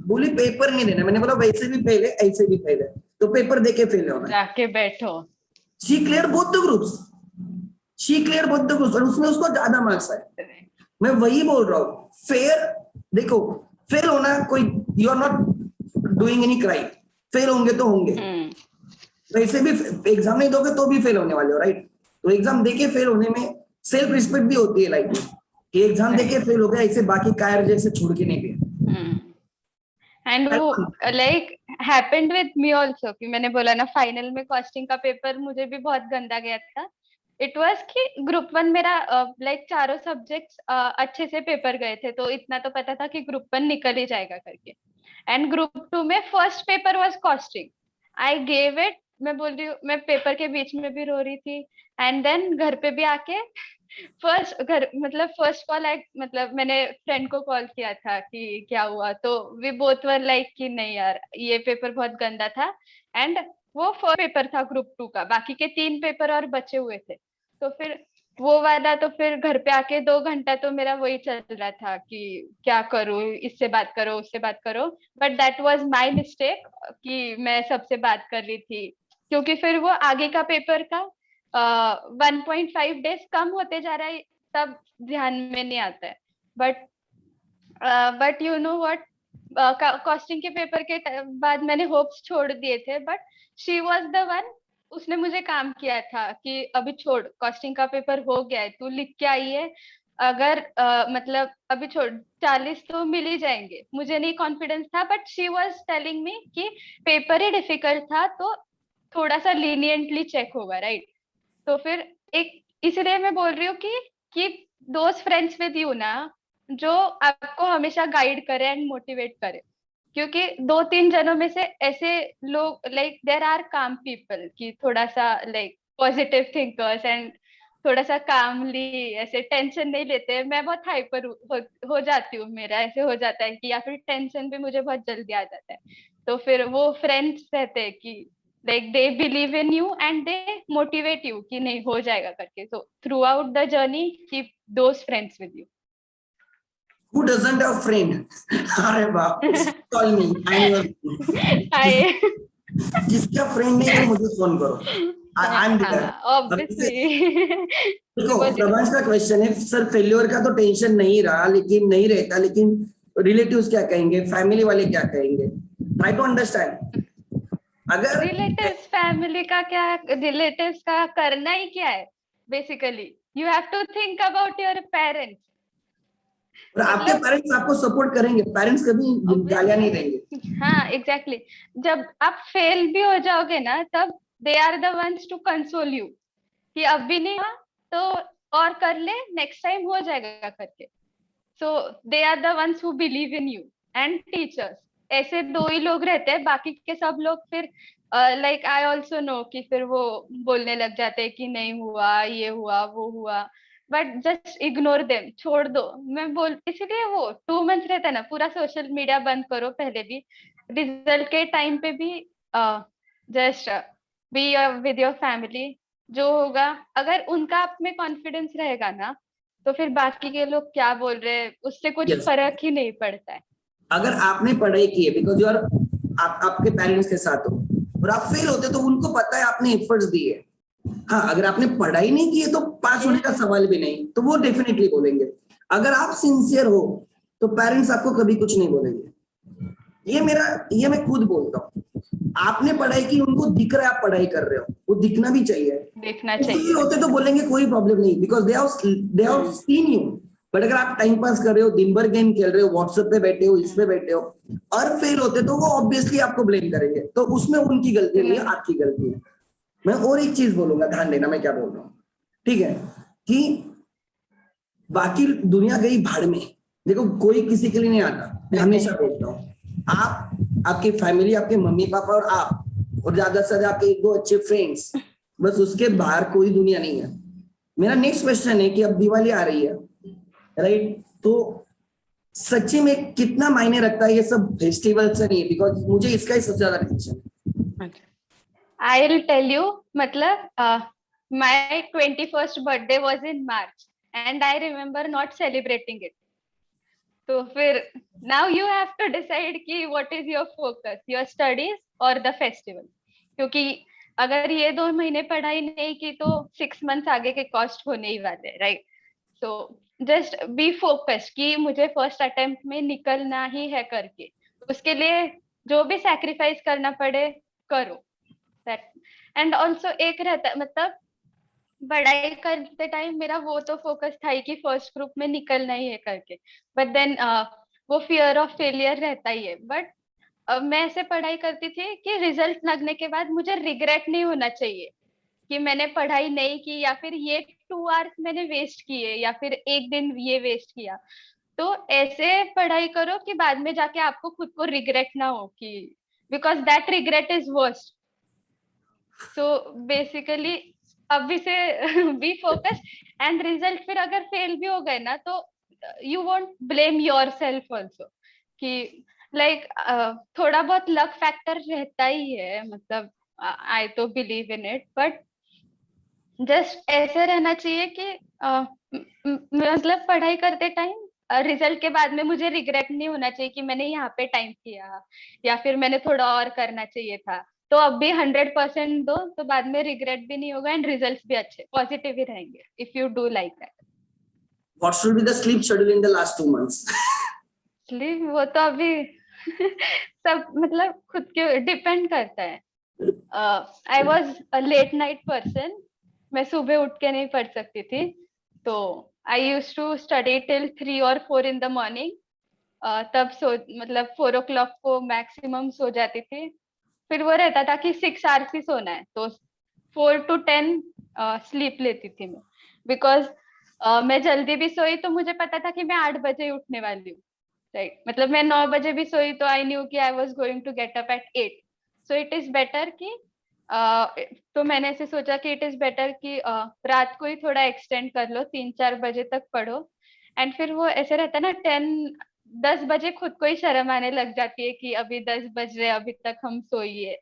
बोली पेपर नहीं देना। मैंने बोला वैसे भी फेल है ऐसे भी फेल है, तो पेपर देके फेल होना है। जाके बैठो। She clear both the groups, she clear both the groups, और उसमें उसको ज्यादा मार्क्स आए। मैं वही बोल रहा हूँ, फेयर, देखो फेल होना कोई, you are not doing any crime, fail होंगे तो होंगे, वैसे भी एग्जाम नहीं दोगे तो भी फेल होने वाले हो, राइट? तो एग्जाम देके फेल होने में सेल्फ रिस्पेक्ट भी होती है लाइफ में, कि एग्जाम देके फेल हो गया, ऐसे बाकी कायर जैसे छोड़ के नहीं गए। एंड वो like happened with me also, कि मैंने बोला ना फाइनल में कॉस्टिंग का पेपर मुझे भी बहुत गंदा गया था। इट वाज कि ग्रुप 1 मेरा लाइक चारों सब्जेक्ट्स अच्छे से पेपर गए थे, तो इतना तो पता था कि ग्रुप 1 निकल ही जाएगा करके। एंड ग्रुप 2 में first paper was costing, I gave it. मैं बोल रही हूँ, मैं पेपर के बीच में भी रो रही थी, एंड देन घर पे भी आके फर्स्ट कॉल मतलब मैंने फ्रेंड को कॉल किया था कि क्या हुआ, तो वी बोथ वर लाइक कि नहीं यार ये पेपर बहुत गंदा था। एंड वो फर्स्ट पेपर था ग्रुप 2 का, बाकी के 3 पेपर और बचे हुए थे। तो फिर वो वाला, तो फिर घर पे आके 2 घंटा तो मेरा वही चल रहा था कि क्या करूं, इससे बात करो उससे बात करो। But that was my mistake कि मैं सबसे बात कर रही थी, क्योंकि फिर वो आगे का पेपर का 1.5 डेज कम होते जा रहा है, तब ध्यान में नहीं आता है। But you know what, costing के पेपर के बाद मैंने होप्स छोड़ दिए थे, but she was the one, उसने मुझे काम किया था कि अभी छोड़, कॉस्टिंग का पेपर हो गया है, तू लिख के आई है, अगर मतलब अभी छोड़, 40 तो मिल ही जाएंगे। मुझे नहीं कॉन्फिडेंस था, but she was telling me कि पेपर ही डिफिकल्ट था, तो थोड़ा सा लीनियंटली चेक होगा, राइट? तो फिर एक, इसलिए मैं बोल रही हूँ कि दोस्त फ्रेंड्स विद यू ना, जो आपको हमेशा गाइड करे एंड मोटिवेट करे, क्योंकि 2-3 जनों में से ऐसे लोग, लाइक देयर आर काम पीपल, कि थोड़ा सा लाइक पॉजिटिव थिंकर्स एंड थोड़ा सा कामली, ऐसे टेंशन नहीं लेते। मैं बहुत हाइपर हो जाती हूँ, मेरा ऐसे हो जाता है कि, या फिर टेंशन भी मुझे बहुत जल्दी आ जाता है। तो फिर वो फ्रेंड्स रहते हैं कि like they believe in you and they motivate you कि नहीं हो जाएगा करके। So throughout the journey keep those friends with you. Who doesn't have friend? अरे बाप, call me, I am your friend. Hi. जिसका फ्रेंड नहीं है मुझे फोन करो, आई एम देयर। Obviously. देखो बोलिए। प्रभाष का क्वेश्चन है, सर फेल्योर का तो टेंशन नहीं रहा, लेकिन नहीं रहता, लेकिन रिलेटिव्स क्या कहेंगे, फैमिली वाले क्या कहेंगे, ट्राई टू अंडरस्टैंड। अगर रिलेटिव्स फैमिली का क्या, रिलेटिव्स का करना ही क्या है, basically you have to think about your parents. और आपके पेरेंट्स आपको सपोर्ट करेंगे, पेरेंट्स कभी गालियां नहीं देंगे। हाँ एग्जैक्टली जब आप फेल भी हो जाओगे ना, तब they are the ones to console you कि अब भी नहीं हुआ तो और कर ले, नेक्स्ट टाइम हो जाएगा करके। So they are the ones who believe in you and teachers. ऐसे 2 ही लोग रहते हैं, बाकी के सब लोग फिर लाइक आई ऑल्सो नो कि फिर वो बोलने लग जाते हैं कि नहीं हुआ, ये हुआ, वो हुआ, बट जस्ट इग्नोर देम, छोड़ दो। मैं बोल, इसलिए वो 2 मंथ्स रहता है ना, पूरा सोशल मीडिया बंद करो पहले भी, रिजल्ट के टाइम पे भी just be with your family. जो होगा, अगर उनका आप में कॉन्फिडेंस रहेगा ना, तो फिर बाकी के लोग क्या बोल रहे हैं उससे कुछ Yes. फर्क ही नहीं पड़ता है। अगर आपने पढ़ाई की है, बिकॉज यू आर, आप आपके पेरेंट्स के साथ हो और आप फेल होते, तो उनको पता है आपने एफर्ट्स दिए। हाँ, अगर आपने पढ़ाई नहीं की है तो पास होने का सवाल भी नहीं, तो वो डेफिनेटली बोलेंगे। अगर आप सिंसियर हो तो पेरेंट्स आपको कभी कुछ नहीं बोलेंगे। ये मैं खुद बोलता हूँ। आपने पढ़ाई की, उनको दिख रहा है आप पढ़ाई कर रहे हो, वो दिखना भी चाहिए। देखना फेल चाहिए। होते तो बोलेंगे कोई प्रॉब्लम नहीं, because they have seen you. But अगर आप टाइम पास कर रहे हो, दिन भर गेम खेल रहे हो, व्हाट्सएप पे बैठे हो, इस पे बैठे हो, और फेल होते, तो वो ऑब्वियसली आपको ब्लेम करेंगे। तो उसमें उनकी गलती नहीं है, आपकी गलती है। मैं और एक चीज बोलूंगा, ध्यान देना मैं क्या बोल रहा हूँ, ठीक है? कि बाकी दुनिया गई भाड़ में, देखो कोई किसी के लिए नहीं आता। मैं हमेशा बोलता हूँ, आप, आपकी फैमिली, आपके मम्मी पापा और आप, और ज्यादा से ज्यादा आपके 1-2 अच्छे फ्रेंड्स, बस उसके बाहर कोई दुनिया नहीं है। मेरा नेक्स्ट क्वेश्चन है कि अब दिवाली आ रही है, राइट? तो सच्ची में कितना मायने रखता है ये सब फेस्टिवल से नहीं, बिकॉज मुझे इसका ही सबसे ज्यादा टेंशन है। आई विल टेल यू, मतलब my 21st birthday was in March and I remember not celebrating it. तो फिर now you have to decide कि what is your focus, your studies or the festival, क्योंकि अगर ये 2 महीने पढ़ाई नहीं की तो 6 मंथ्स आगे के कॉस्ट होने ही वाले, right? So just be focused कि मुझे फर्स्ट अटेम्प्ट में निकलना ही है करके, उसके लिए जो भी सैक्रिफाइस करना पड़े करो। दैट एंड ऑल्सो एक रहता मतलब पढ़ाई करते टाइम मेरा वो तो फोकस था ही कि फर्स्ट ग्रुप में निकलना ही है करके, बट देन वो फियर ऑफ फेलियर रहता ही है। बट मैं ऐसे पढ़ाई करती थी कि रिजल्ट लगने के बाद मुझे रिग्रेट नहीं होना चाहिए कि मैंने पढ़ाई नहीं की, या फिर ये 2 आवर्स मैंने वेस्ट किए, या फिर एक दिन ये वेस्ट किया। तो ऐसे पढ़ाई करो कि बाद में जाके आपको खुद को रिग्रेट ना हो, कि because that regret is worst. So basically अभी से बी फोकस, एंड रिजल्ट फिर अगर फेल भी हो गए ना तो you won't blame your self also, कि लाइक थोड़ा बहुत लक फैक्टर रहता ही है, मतलब आई तो believe in it, but just ऐसे रहना चाहिए कि मतलब पढ़ाई करते टाइम रिजल्ट के बाद में मुझे रिग्रेट नहीं होना चाहिए कि मैंने यहाँ पे टाइम किया, या फिर मैंने थोड़ा और करना चाहिए था। तो अब भी 100% दो तो बाद में रिग्रेट भी नहीं होगा, एंड रिजल्ट्स भी अच्छे पॉजिटिव ही रहेंगे if you do like that. What should be the sleep schedule in the last 2 months? Sleep वो तो अभी सब मतलब खुद के डिपेंड करता है। I was a late night person, मैं सुबह उठ के नहीं पढ़ सकती थी, तो I use to study till 3 और 4 in the morning। तब सो मतलब 4 o'clock को मैक्सिमम सो जाती थी। फिर वो रहता था कि 6 hours ही सोना है, तो 4 to 10 स्लीप लेती थी मैं, बिकॉज मैं जल्दी भी सोई तो मुझे पता था कि मैं 8 बजे उठने वाली हूँ, राइट? मतलब मैं 9 बजे भी सोई तो आई न्यू कि I was going to get up at 8। So it is better कि तो मैंने ऐसे सोचा कि इट इज बेटर कि रात को ही थोड़ा एक्सटेंड कर लो, 3-4 बजे तक पढ़ो। एंड फिर वो ऐसे रहता है ना, 10 बजे खुद को ही शर्म आने लग जाती है कि अभी 10 बज रहे, अभी तक हम सोइए।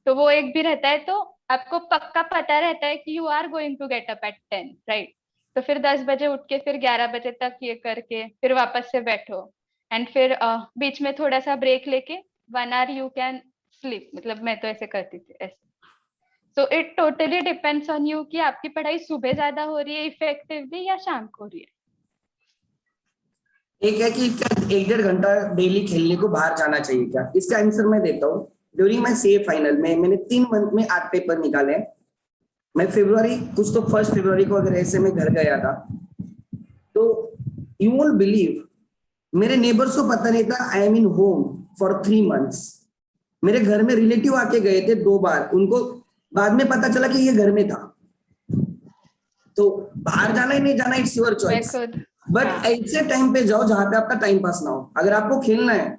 तो वो एक भी रहता है, तो आपको पक्का पता रहता है कि you are going to get up at 10, right? तो फिर 10 बजे उठ के फिर 11 बजे तक ये करके फिर वापस से बैठो, एंड फिर बीच में थोड़ा सा ब्रेक लेके 1 hour यू कैन स्लीप। मतलब मैं तो ऐसे करती थी ऐसे। So it totally depends on you कि आपकी पढ़ाई सुबह ज्यादा हो रही है इफेक्टिवली या शाम को हो रही है। एक है कि क्या 1-1.5 घंटा डेली खेलने को बाहर जाना चाहिए क्या? इसका आंसर मैं देता हूँ। ड्यूरिंग माई सीए फाइनल में मैंने 3 मंथ में 8 पेपर निकाले हैं। मैं फरवरी कुछ तो 1 फरवरी को अगर ऐसे में घर गया था, तो यू वोंट बिलीव, मेरे नेबर्स को पता नहीं था I am in home for 3 months. मेरे घर में रिलेटिव आके गए थे 2 बार, उनको बाद में पता चला कि ये घर में था। तो बाहर जाना ही नहीं जाना, इट्स योर मैं चॉइस। खुद बट ऐसे टाइम पे जाओ जहां पे आपका टाइम पास ना हो। अगर आपको खेलना है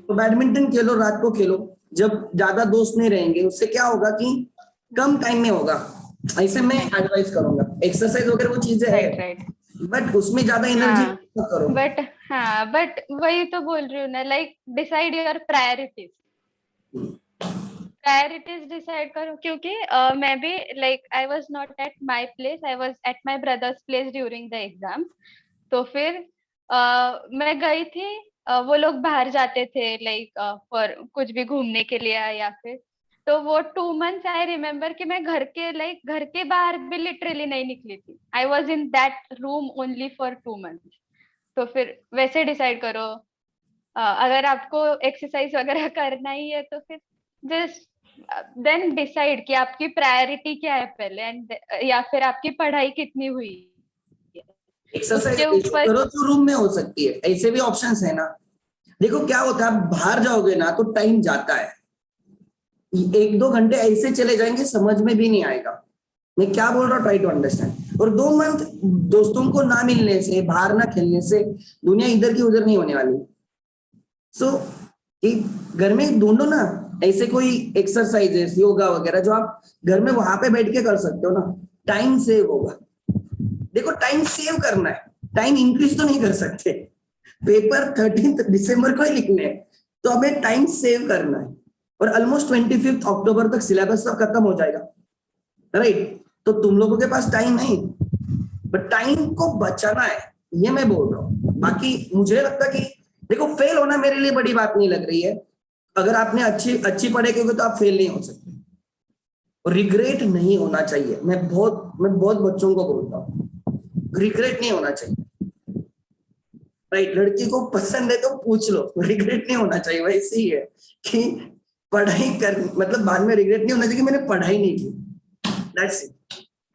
तो बैडमिंटन खेलो, रात को खेलो, जब ज्यादा दोस्त नहीं रहेंगे। उससे क्या होगा कि कम टाइम में होगा। ऐसे मैं एडवाइस करूंगा। एक्सरसाइज वगैरह वो चीजें है, राइट राइट। बट उसमें ज्यादा एनर्जी हाँ करो। बट हाँ बट वही तो बोल रही हूँ ना, like decide your priorities. Priorities decide करो, क्योंकि मैं भी like I was not at my place, I was at my brothers place during the exam. तो फिर मैं गई थी, वो लोग बाहर जाते थे लाइक फॉर कुछ भी घूमने के लिए या फिर, तो वो 2 मंथ्स आई रिमेम्बर कि मैं घर के बाहर भी लिटरली नहीं निकली थी। I was in that room only for 2 months. तो फिर वैसे डिसाइड करो, अगर आपको एक्सरसाइज वगैरह करना ही है तो फिर जस्ट देन डिसाइड कि आपकी प्रायोरिटी क्या है पहले, एंड या फिर आपकी पढ़ाई कितनी हुई है एक्सरसाइज उसके ऊपर। करो तो रूम में हो सकती है, ऐसे भी ऑप्शंस है ना। देखो क्या होता है, आप बाहर जाओगे ना तो टाइम जाता है, 1-2 घंटे ऐसे चले जाएंगे, समझ में भी नहीं आएगा मैं क्या बोल रहा हूँ। Try to understand. और 2 मंथ दोस्तों को ना मिलने से, बाहर ना खेलने से दुनिया इधर की उधर नहीं होने वाली। सो घर में ढूंढो ना ऐसे कोई एक्सरसाइजेस, योगा वगैरह जो आप घर में वहां पे बैठ के कर सकते हो ना। टाइम सेव होगा। देखो टाइम सेव करना है, टाइम इंक्रीज तो नहीं कर सकते। पेपर 13 दिसंबर को ही लिखने हैं, तो हमें टाइम सेव करना है। और ऑलमोस्ट 25 अक्टूबर तक सिलेबस सब खत्म हो जाएगा, राइट? तो तुम लोगों के पास टाइम है, बट टाइम को बचाना है, ये मैं बोल रहा हूँ। बाकी मुझे लगता कि देखो फेल होना मेरे लिए बड़ी बात नहीं लग रही है, अगर आपने अच्छी पढ़ाई की होगी तो आप फेल नहीं हो सकते, और रिग्रेट नहीं होना चाहिए। मैं बहुत बच्चों को बोलता हूँ, रिग्रेट नहीं होना चाहिए। राइट, लड़की को पसंद है तो पूछ लो, रिग्रेट नहीं होना चाहिए। वैसे ही है कि पढ़ाई कर, मतलब बाद में रिग्रेट नहीं होना चाहिए कि मैंने पढ़ाई नहीं की, दैट्स इट।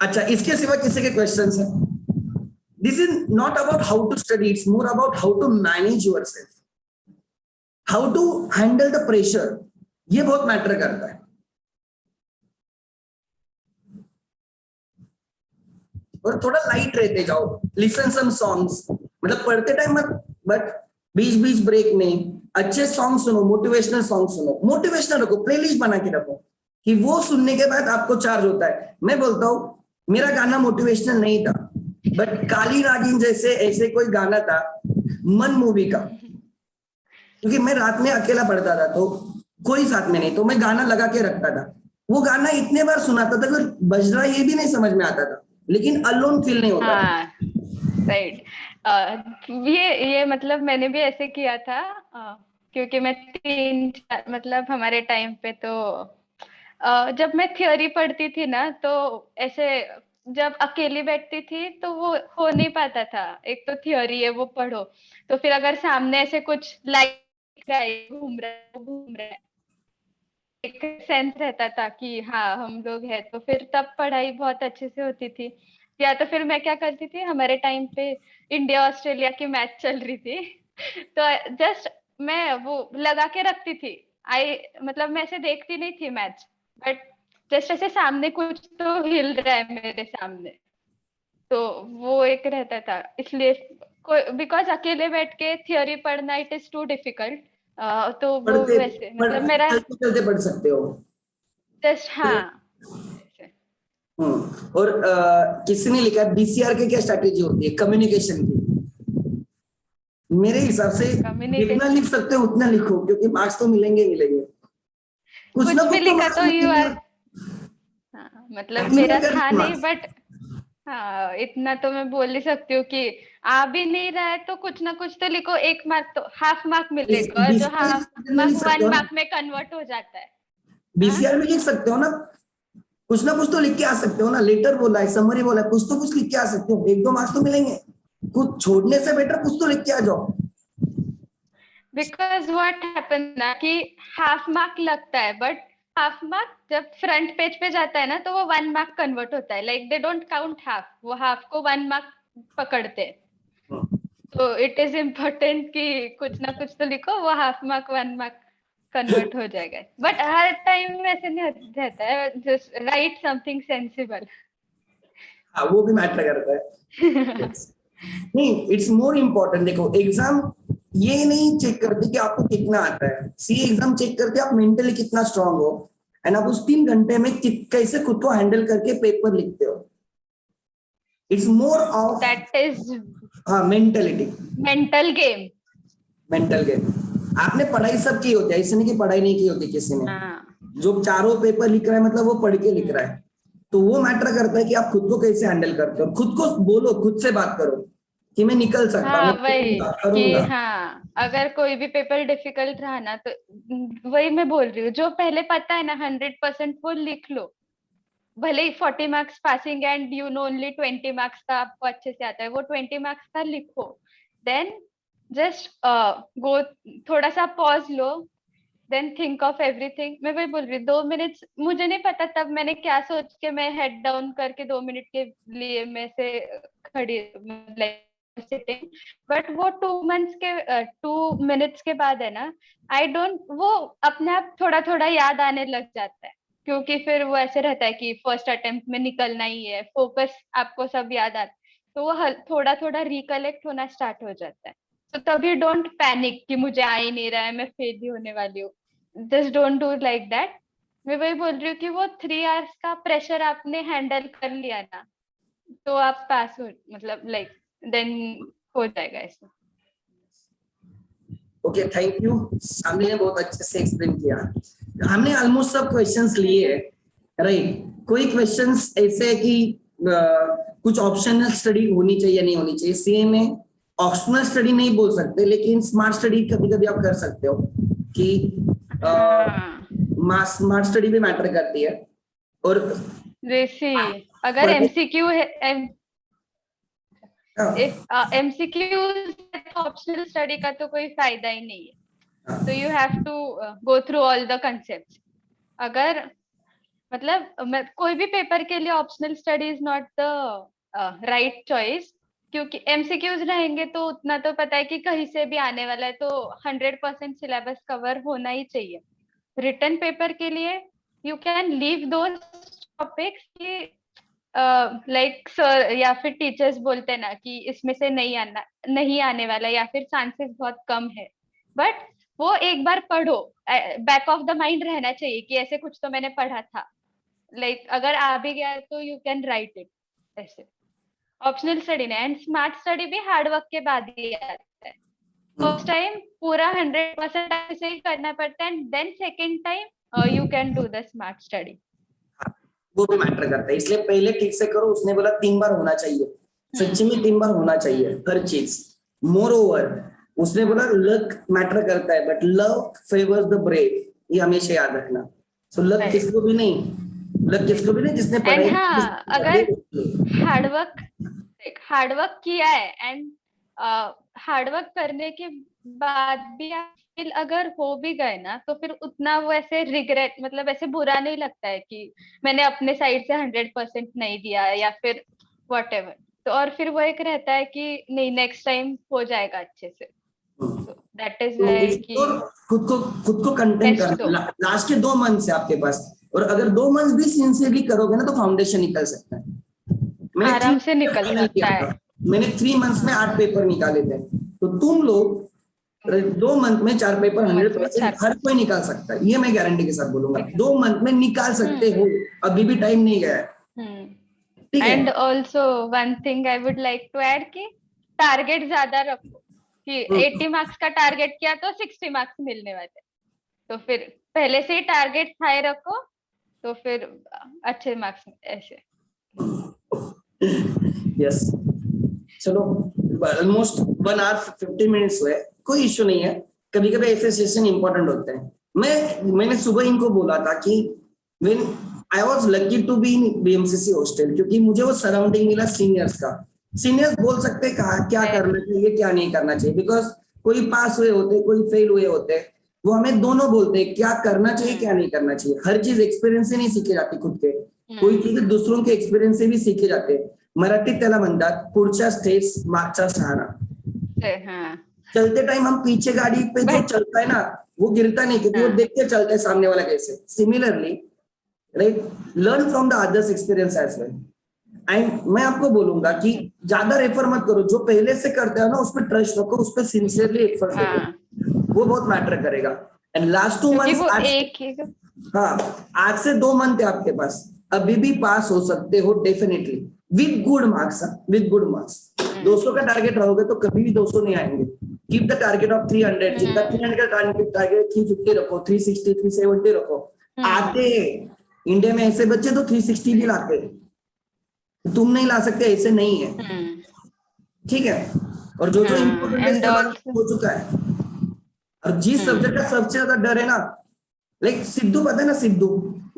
अच्छा, इसके सिवा किसी के क्वेश्चंस हैं? This is not about how to study, it's more about how to manage yourself, how to handle the pressure, ये बहुत मैटर करता है। और थोड़ा लाइट रहते जाओ, लिसन सम सॉन्ग्स, मतलब पढ़ते टाइम मत, बट बीच बीच ब्रेक नहीं, अच्छे सॉन्ग सुनो, मोटिवेशनल सॉन्ग सुनो, मोटिवेशनल रखो, प्लेलिस्ट बना के रखो कि वो सुनने के बाद आपको चार्ज होता है। मैं बोलता हूँ मेरा गाना मोटिवेशनल नहीं था, बट काली नागिन जैसे ऐसे कोई गाना था मन मूवी का, क्योंकि मैं रात में अकेला पढ़ता था तो कोई साथ में नहीं, तो मैं गाना लगा के रखता था। वो गाना इतने बार सुनाता था कि बज रहा ये भी नहीं समझ में आता था, लेकिन अलोन फील नहीं होता। हाँ, राइट। ये मतलब मैंने भी ऐसे किया था, क्योंकि मैं मतलब हमारे टाइम पे तो जब मैं थ्योरी पढ़ती थी ना, तो ऐसे जब अकेली बैठती थी तो वो हो नहीं पाता था। एक तो थ्योरी है वो पढ़ो, तो फिर अगर सामने ऐसे कुछ लाइक घूम रहा है, एक सेंस रहता था कि हाँ हम लोग हैं, तो फिर तब पढ़ाई बहुत अच्छे से होती थी। या तो फिर मैं क्या करती थी, हमारे टाइम पे इंडिया ऑस्ट्रेलिया की मैच चल रही थी तो जस्ट मैं वो लगा के रखती थी। मतलब मैं ऐसे देखती नहीं थी मैच, बट जस्ट ऐसे सामने कुछ तो हिल रहा है मेरे सामने, तो वो एक रहता था। इसलिए बिकॉज अकेले बैठ के थियोरी पढ़ना इट इज टू डिफिकल्ट, तो वो वैसे मतलब मेरा चलते पढ़ सकते हो। जस्ट हाँ। और किसी ने लिखा बीसीआर की क्या स्ट्रैटेजी होती है कम्युनिकेशन की? मेरे हिसाब से जितना लिख सकते हो उतना लिखो, क्योंकि मार्क्स तो मिलेंगे कुछ ना कुछ भी कुछ तो लिखा मार्क्स तो यू मिलेंगे। आर, हाँ, मतलब Maximum मेरा कर था दो नहीं, marks। बट हाँ इतना तो मैं बोल ही सकती हूँ कि आ भी नहीं रहा है तो कुछ ना कुछ तो लिखो, 1 मार्क तो हाफ मार्क मिलेगा, और जो हाफ बीसीआर में मार्क लिख सकते 1 हो ना, मार्क में कन्वर्ट हो जाता है। हाँ, बीसीआर में लिख सकते हो ना, कुछ ना कुछ तो लिख के आ सकते हो ना। लेटर बोला है, समरी बोला है, कुछ तो कुछ लिख के आ सकते हो, 1-2 मार्क्स तो मिलेंगे। कुछ छोड़ने से बेटर कुछ तो लिख के आ जाओ। बिकॉज व्हाट हैपन ना कि हाफ मार्क लगता है, बट हाफ मार्क जब फ्रंट पेज पे जाता है ना तो वो 1 मार्क कन्वर्ट होता है। Like they don't count half, वो हाफ को 1 मार्क पकड़ते हैं। तो इट इज इम्पोर्टेंट कि कुछ ना कुछ तो लिखो, वो हाफ मार्क 1 मार्क कन्वर्ट हो जाएगा। बट हर टाइम में ऐसे नहीं रहता है, जस्ट राइट समथिंग सेंसिबल। हाँ, वो भी मैटर करता है। नहीं, इट्स मोर इम्पोर्टेंट। देखो एग्जाम ये नहीं चेक करते कि आपको कितना आता है, सी एग्जाम चेक करते आप मेंटली कितना स्ट्रांग हो, एंड आप उस 3 घंटे में कैसे खुद को हैंडल करके पेपर लिखते हो। It's more of that is हाँ mentality, mental game. Mental game. आपने पढ़ाई सब की होती है, ऐसे नहीं कि पढ़ाई नहीं की होती किसी ने। हाँ, जो चारों पेपर लिख रहा है मतलब वो पढ़ के लिख रहा है, तो वो मैटर करता है कि आप खुद को कैसे हैंडल करते हो। खुद को बोलो, खुद से बात करो कि मैं निकल सकता, हाँ मैं वही कि करूंगा। हाँ अगर कोई भी पेपर डिफिकल्ट रहा ना, तो वही मैं बोल रही हूँ, जो पहले पता है ना 100% वो लिख लो। भले ही 40 marks passing and you know only 20 marks का आपको अच्छे से आता है, वो 20 मार्क्स का लिखो। देन जस्ट गो, थोड़ा सा पॉज लो, देन थिंक ऑफ एवरीथिंग। मैं वही बोल रही हूँ, 2 मिनट मुझे नहीं पता तब मैंने क्या सोच के मैं हेड डाउन करके 2 मिनट के लिए मैं से खड़ी सिटिंग, बट वो 2 मिनट्स के बाद है ना, आई डोंट, वो अपने आप थोड़ा थोड़ा याद आने लग जाता है, क्योंकि फिर वो ऐसे रहता है कि फर्स्ट अटेम्प्ट में निकलना ही है, फोकस आपको सब याद आता है, तो वो थोड़ा थोड़ा रिकलेक्ट होना स्टार्ट हो जाता है। तो तभी डोंट पैनिक कि मुझे आ ही नहीं रहा है, मैं फेल ही होने वाली हूँ। Just don't do like that. मैं वही बोल रही हूँ कि वो 3 आवर्स का प्रेशर आपने हैंडल कर लिया ना, तो आप पास हो, मतलब लाइक देन हो जाएगा ऐसा। Okay, thank you. सामने ने बहुत अच्छे से एक्सप्लेन किया। हमने ऑलमोस्ट सब क्वेश्चंस लिए हैं, राइट। कोई क्वेश्चंस ऐसे है कि कुछ ऑप्शनल स्टडी होनी चाहिए नहीं होनी चाहिए सीए में, ऑप्शनल स्टडी नहीं बोल सकते, लेकिन स्मार्ट स्टडी कभी कभी आप कर सकते हो कि स्मार्ट स्टडी भी मैटर करती है। और जैसे अगर एमसीक्यू है, हाँ, एमसीक्यू ऑप्शनल स्टडी का तो कोई फायदा ही नहीं है। तो you have to go through all the concepts. अगर मतलब कोई भी पेपर के लिए optional study is not the right choice, क्योंकि एमसीक्यूज रहेंगे तो उतना तो पता है कि कहीं से भी आने वाला है, तो 100% सिलेबस कवर होना ही चाहिए। रिटन पेपर के लिए you can leave those topics कि लाइक सर या फिर टीचर्स बोलते हैं ना कि इसमें से नहीं आने वाला, या फिर चांसेस बहुत कम है, बट वो एक बार पढ़ो, बैक ऑफ द माइंड रहना चाहिए कि ऐसे कुछ तो मैंने पढ़ा था। लाइक अगर आ भी गया तो यू कैन राइट इट। ऐसे ऑप्शनल स्टडी नहीं। एंड स्मार्ट स्टडी भी हार्ड वर्क के बाद ही आता है। फर्स्ट टाइम पूरा 100% ऐसे ही करना पड़ता है, and then second time you can do the smart study. वो भी मैटर करता है, इसलिए पहले ठीक से करो। उसने बोला 3 बार होना चाहिए, सच्ची में 3 बार होना चाहिए हर चीज। मोर ओवर उसने बोला लक मैटर करता है, but luck favours the brave, ये हमेशा याद रखना। सो लक किसको भी नहीं, लक किसको भी नहीं जिसने पढ़ाई। हाँ, अगर हार्डवर्क किया है एंड हार्डवर्क करने के बाद भी आप फेल अगर हो भी गए ना, तो फिर उतना वो ऐसे रिग्रेट, मतलब ऐसे बुरा नहीं लगता है कि मैंने अपने साइड से 100% नहीं दिया या फिर व्हाटएवर। तो और फिर वो एक रहता है कि नहीं, नेक्स्ट टाइम हो जाएगा अच्छे से। दैट इज कि खुद को कंटेंट करना। लास्ट के 2 मंथ से आपके पास, और अगर 2 मंथ भी सिंसियरली करोगे ना तो फाउंडेशन निकल सकता है। आराम से निकल सकता है। मैंने 3 मंथ्स में 8 पेपर निकाले थे, तो तुम लोग 2 मंथ में 4 पेपर 100% हर कोई निकाल सकता है, ये मैं गारंटी के साथ बोलूंगा। 2 मंथ में निकाल सकते हो, अभी भी टाइम नहीं गया है। ठीक है। And also one thing I would like to add कि टारगेट ज्यादा रखो, कि 80 मार्क्स का टारगेट किया तो 60 मार्क्स मिलने वाले, तो फिर पहले से ही टारगेट हाई रखो तो फिर अच्छे मार्क्स ऐसे। यस, चलो ऑलमोस्ट 1 आवर 50 मिनट्स हुए, कोई इश्यू नहीं है। कभी कभी ऐसे सेशन इंपॉर्टेंट होते हैं। मैंने सुबह इनको बोला था कि when I was lucky to be in BMCC hostel, क्योंकि मुझे वो सराउंडिंग मिला सीनियर्स का। सीनियर्स बोल सकते हैं कहा क्या करना चाहिए क्या नहीं करना चाहिए, बिकॉज कोई पास हुए होते, कोई फेल हुए होते, वो हमें दोनों बोलते हैं क्या करना चाहिए क्या नहीं करना चाहिए। हर चीज एक्सपिरियंस से नहीं सीखी जाती खुद के, कोई चीज दूसरों के एक्सपिरियंस से भी सीखे जाते हैं। मराठीत त्याला म्हणतात पुढच्या स्टेज मागचा सहारा। चलते टाइम हम पीछे गाड़ी पे जो चलता है ना वो गिरता नहीं, क्योंकि वो देख के चलता है सामने वाला कैसे। Similarly right, learn from the others experience as well. And मैं आपको बोलूंगा कि ज्यादा रेफर मत करो, जो पहले से करते हो ना उस पर ट्रस्ट रखो, उस पर सिंसियरली एफर्ट करो, वो बहुत मैटर करेगा। एंड लास्ट 2 मंथ्स, हाँ आज से 2 मंथ है आपके पास, अभी भी पास हो सकते हो definitely, with good marks. With good marks 200 का टारगेट रहोगे तो कभी भी 200 नहीं आएंगे। कीप द टारगेट ऑफ 300, जितना 300 का टारगेट 350 रखो, 360 370 रखो। आते इंडिया में ऐसे बच्चे तो 360 भी लाते, तुम नहीं ला सकते, ऐसे नहीं है। ठीक है। और जो इम्पोर्टेंट हो चुका है, और जिस सब्जेक्ट का सबसे ज्यादा डर है ना, लाइक सिद्धू पता है ना, Sidhu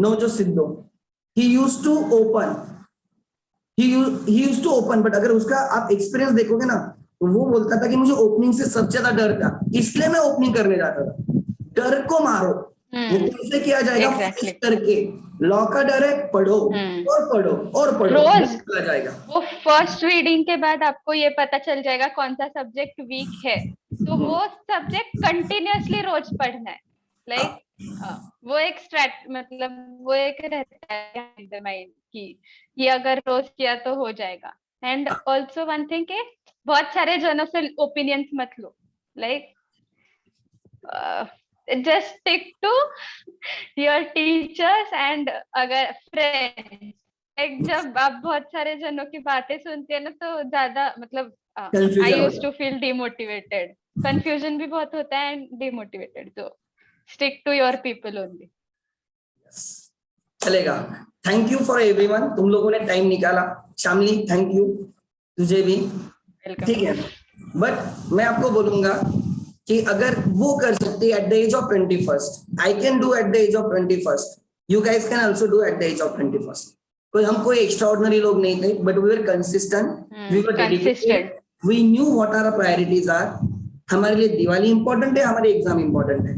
Navjot Sidhu, he used to open, but अगर उसका आप एक्सपीरियंस देखोगे ना तो वो बोलता था कि मुझे ओपनिंग से सबसे ज्यादा डर था, इसलिए मैं ओपनिंग करने जाता था। डर को मारो, वो कैसे किया जाएगा? Exactly. करके। लॉ का डर है, पढ़ो और पढ़ो और पढ़ो, रोज जाएगा। वो फर्स्ट रीडिंग के बाद आपको ये पता चल जाएगा कौन सा सब्जेक्ट वीक है, तो वो सब्जेक्ट कंटिन्यूअसली रोज पढ़ना है। लाइक वो एक मतलब वो एक रहता है माइंड कि ये अगर रोज किया तो हो जाएगा। एंड ऑल्सो वन थिंग के बहुत सारे जनों से ओपिनियंस मत लो, like just stick to your teachers and अगर friends। like जब आप बहुत सारे जनों की बातें सुनते हैं ना तो ज्यादा मतलब I used to feel demotivated, confusion भी बहुत होता है and demotivated, तो stick to your people only। चलेगा। थैंक यू फॉर एवरीवन, तुम लोगों ने टाइम निकाला। शामली थैंक यू, तुझे भी। ठीक है। बट मैं आपको बोलूंगा कि अगर वो कर सकते at the age of 21st, I can do at the age of 21st, you guys can also do at the age of 21st. कोई हम कोई एक्स्ट्राऑर्डिनरी लोग नहीं थे, but we were consistent, we were dedicated, we knew what our priorities are. हमारे लिए Diwali important है, हमारे एग्जाम इंपॉर्टेंट है.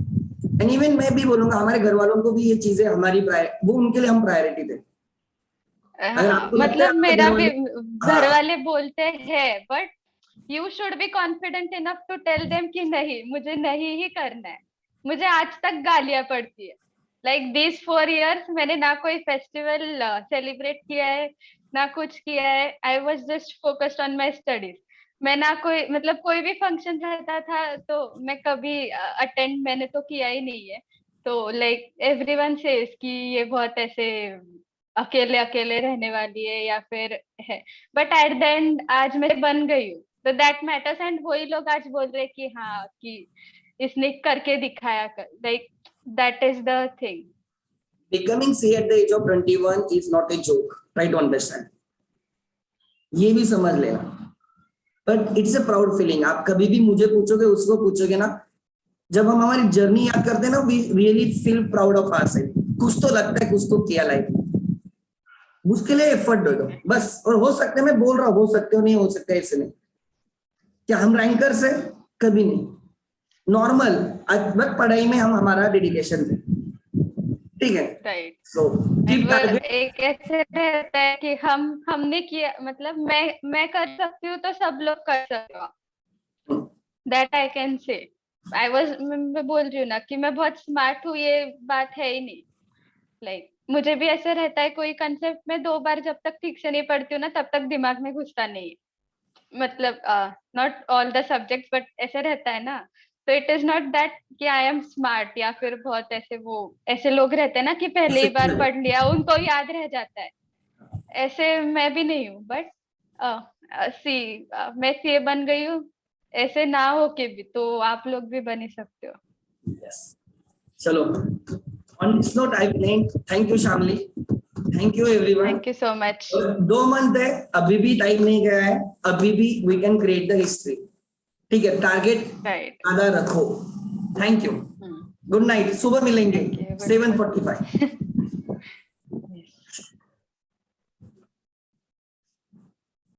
एंड इवन मैं भी बोलूंगा हमारे घर वालों को भी ये चीजें हमारी वो उनके लिए हम प्रायोरिटी थे. अगर आपको लगता है मतलब आपके मेरा घर भी वाले- घर वाले बोलते हैं, but you should be confident enough to tell them कि नहीं, मुझे नहीं ही करना है. मुझे आज तक गालियां पड़ती है. लाइक दिस 4 years मैंने ना कोई फेस्टिवल सेलिब्रेट किया है, ना कुछ किया है. I was just focused on my studies. मैं ना कोई मतलब कोई भी फंक्शन रहता था तो मैं कभी अटेंड मैंने तो किया ही नहीं है. तो लाइक एवरीवन सेज कि ये बहुत ऐसे अकेले अकेले रहने वाली है या फिर है. बट एट द एंड आज मैं बन गई हूँ, तो दैट मैटर्स. एंड वही लोग आज बोल रहे कि हाँ कि इसने करके दिखाया कर. Like that is the thing. Becoming C at the age of 21 is not a joke. Try to understand. ये भी समझ लेना. But it's a proud feeling. आप कभी भी मुझे पूछोगे, उसको पूछोगे ना, जब हम हमारी जर्नी याद करते हैं ना, we really feel proud of ourselves. कुछ तो लगता है, कुछ तो किया लाइफ. उसके लिए एफर्ट दो दो बस. और हो सकते मैं बोल रहा हूँ, हो सकते हो नहीं हो सकते ऐसे नहीं. क्या हम रैंकर्स है? कभी नहीं. नॉर्मल बट पढ़ाई में हम हमारा डेडिकेशन थे. ठीक है. राइट. So keep target. एक ऐसे रहता है कि हमने किया, मतलब मैं कर सकती हूँ तो सब लोग कर सकते हो. That I can say. मैं बोल रही हूँ ना कि मैं बहुत स्मार्ट हूँ, ये बात है ही नहीं. लाइक मुझे भी ऐसे रहता है, कोई कंसेप्ट में 2 बार जब तक ठीक से नहीं पढ़ती हूँ ना, तब तक दिमाग में घुसता नहीं है. मतलब not all the subjects, but ऐसे रहता है ना. तो इट इज नॉट दैट कि आई एम स्मार्ट, या फिर बहुत ऐसे वो ऐसे लोग रहते हैं ना कि पहले ही बार पढ़ लिया उनको याद रह जाता है. ऐसे मैं भी नहीं हूँ. बट मैं सीए बन गई हूँ. ऐसे ना हो के भी तो आप लोग भी बन ही सकते हो. Yes. चलो. On this note, I think thank you Shamli. Thank you everyone. Thank you so much. 2 month है, अभी भी टाइम नहीं गया है, अभी भी we can create the history. ठीक है. Target right. आधा रखो. Thank you. Good night. सुबह मिलेंगे 7:45.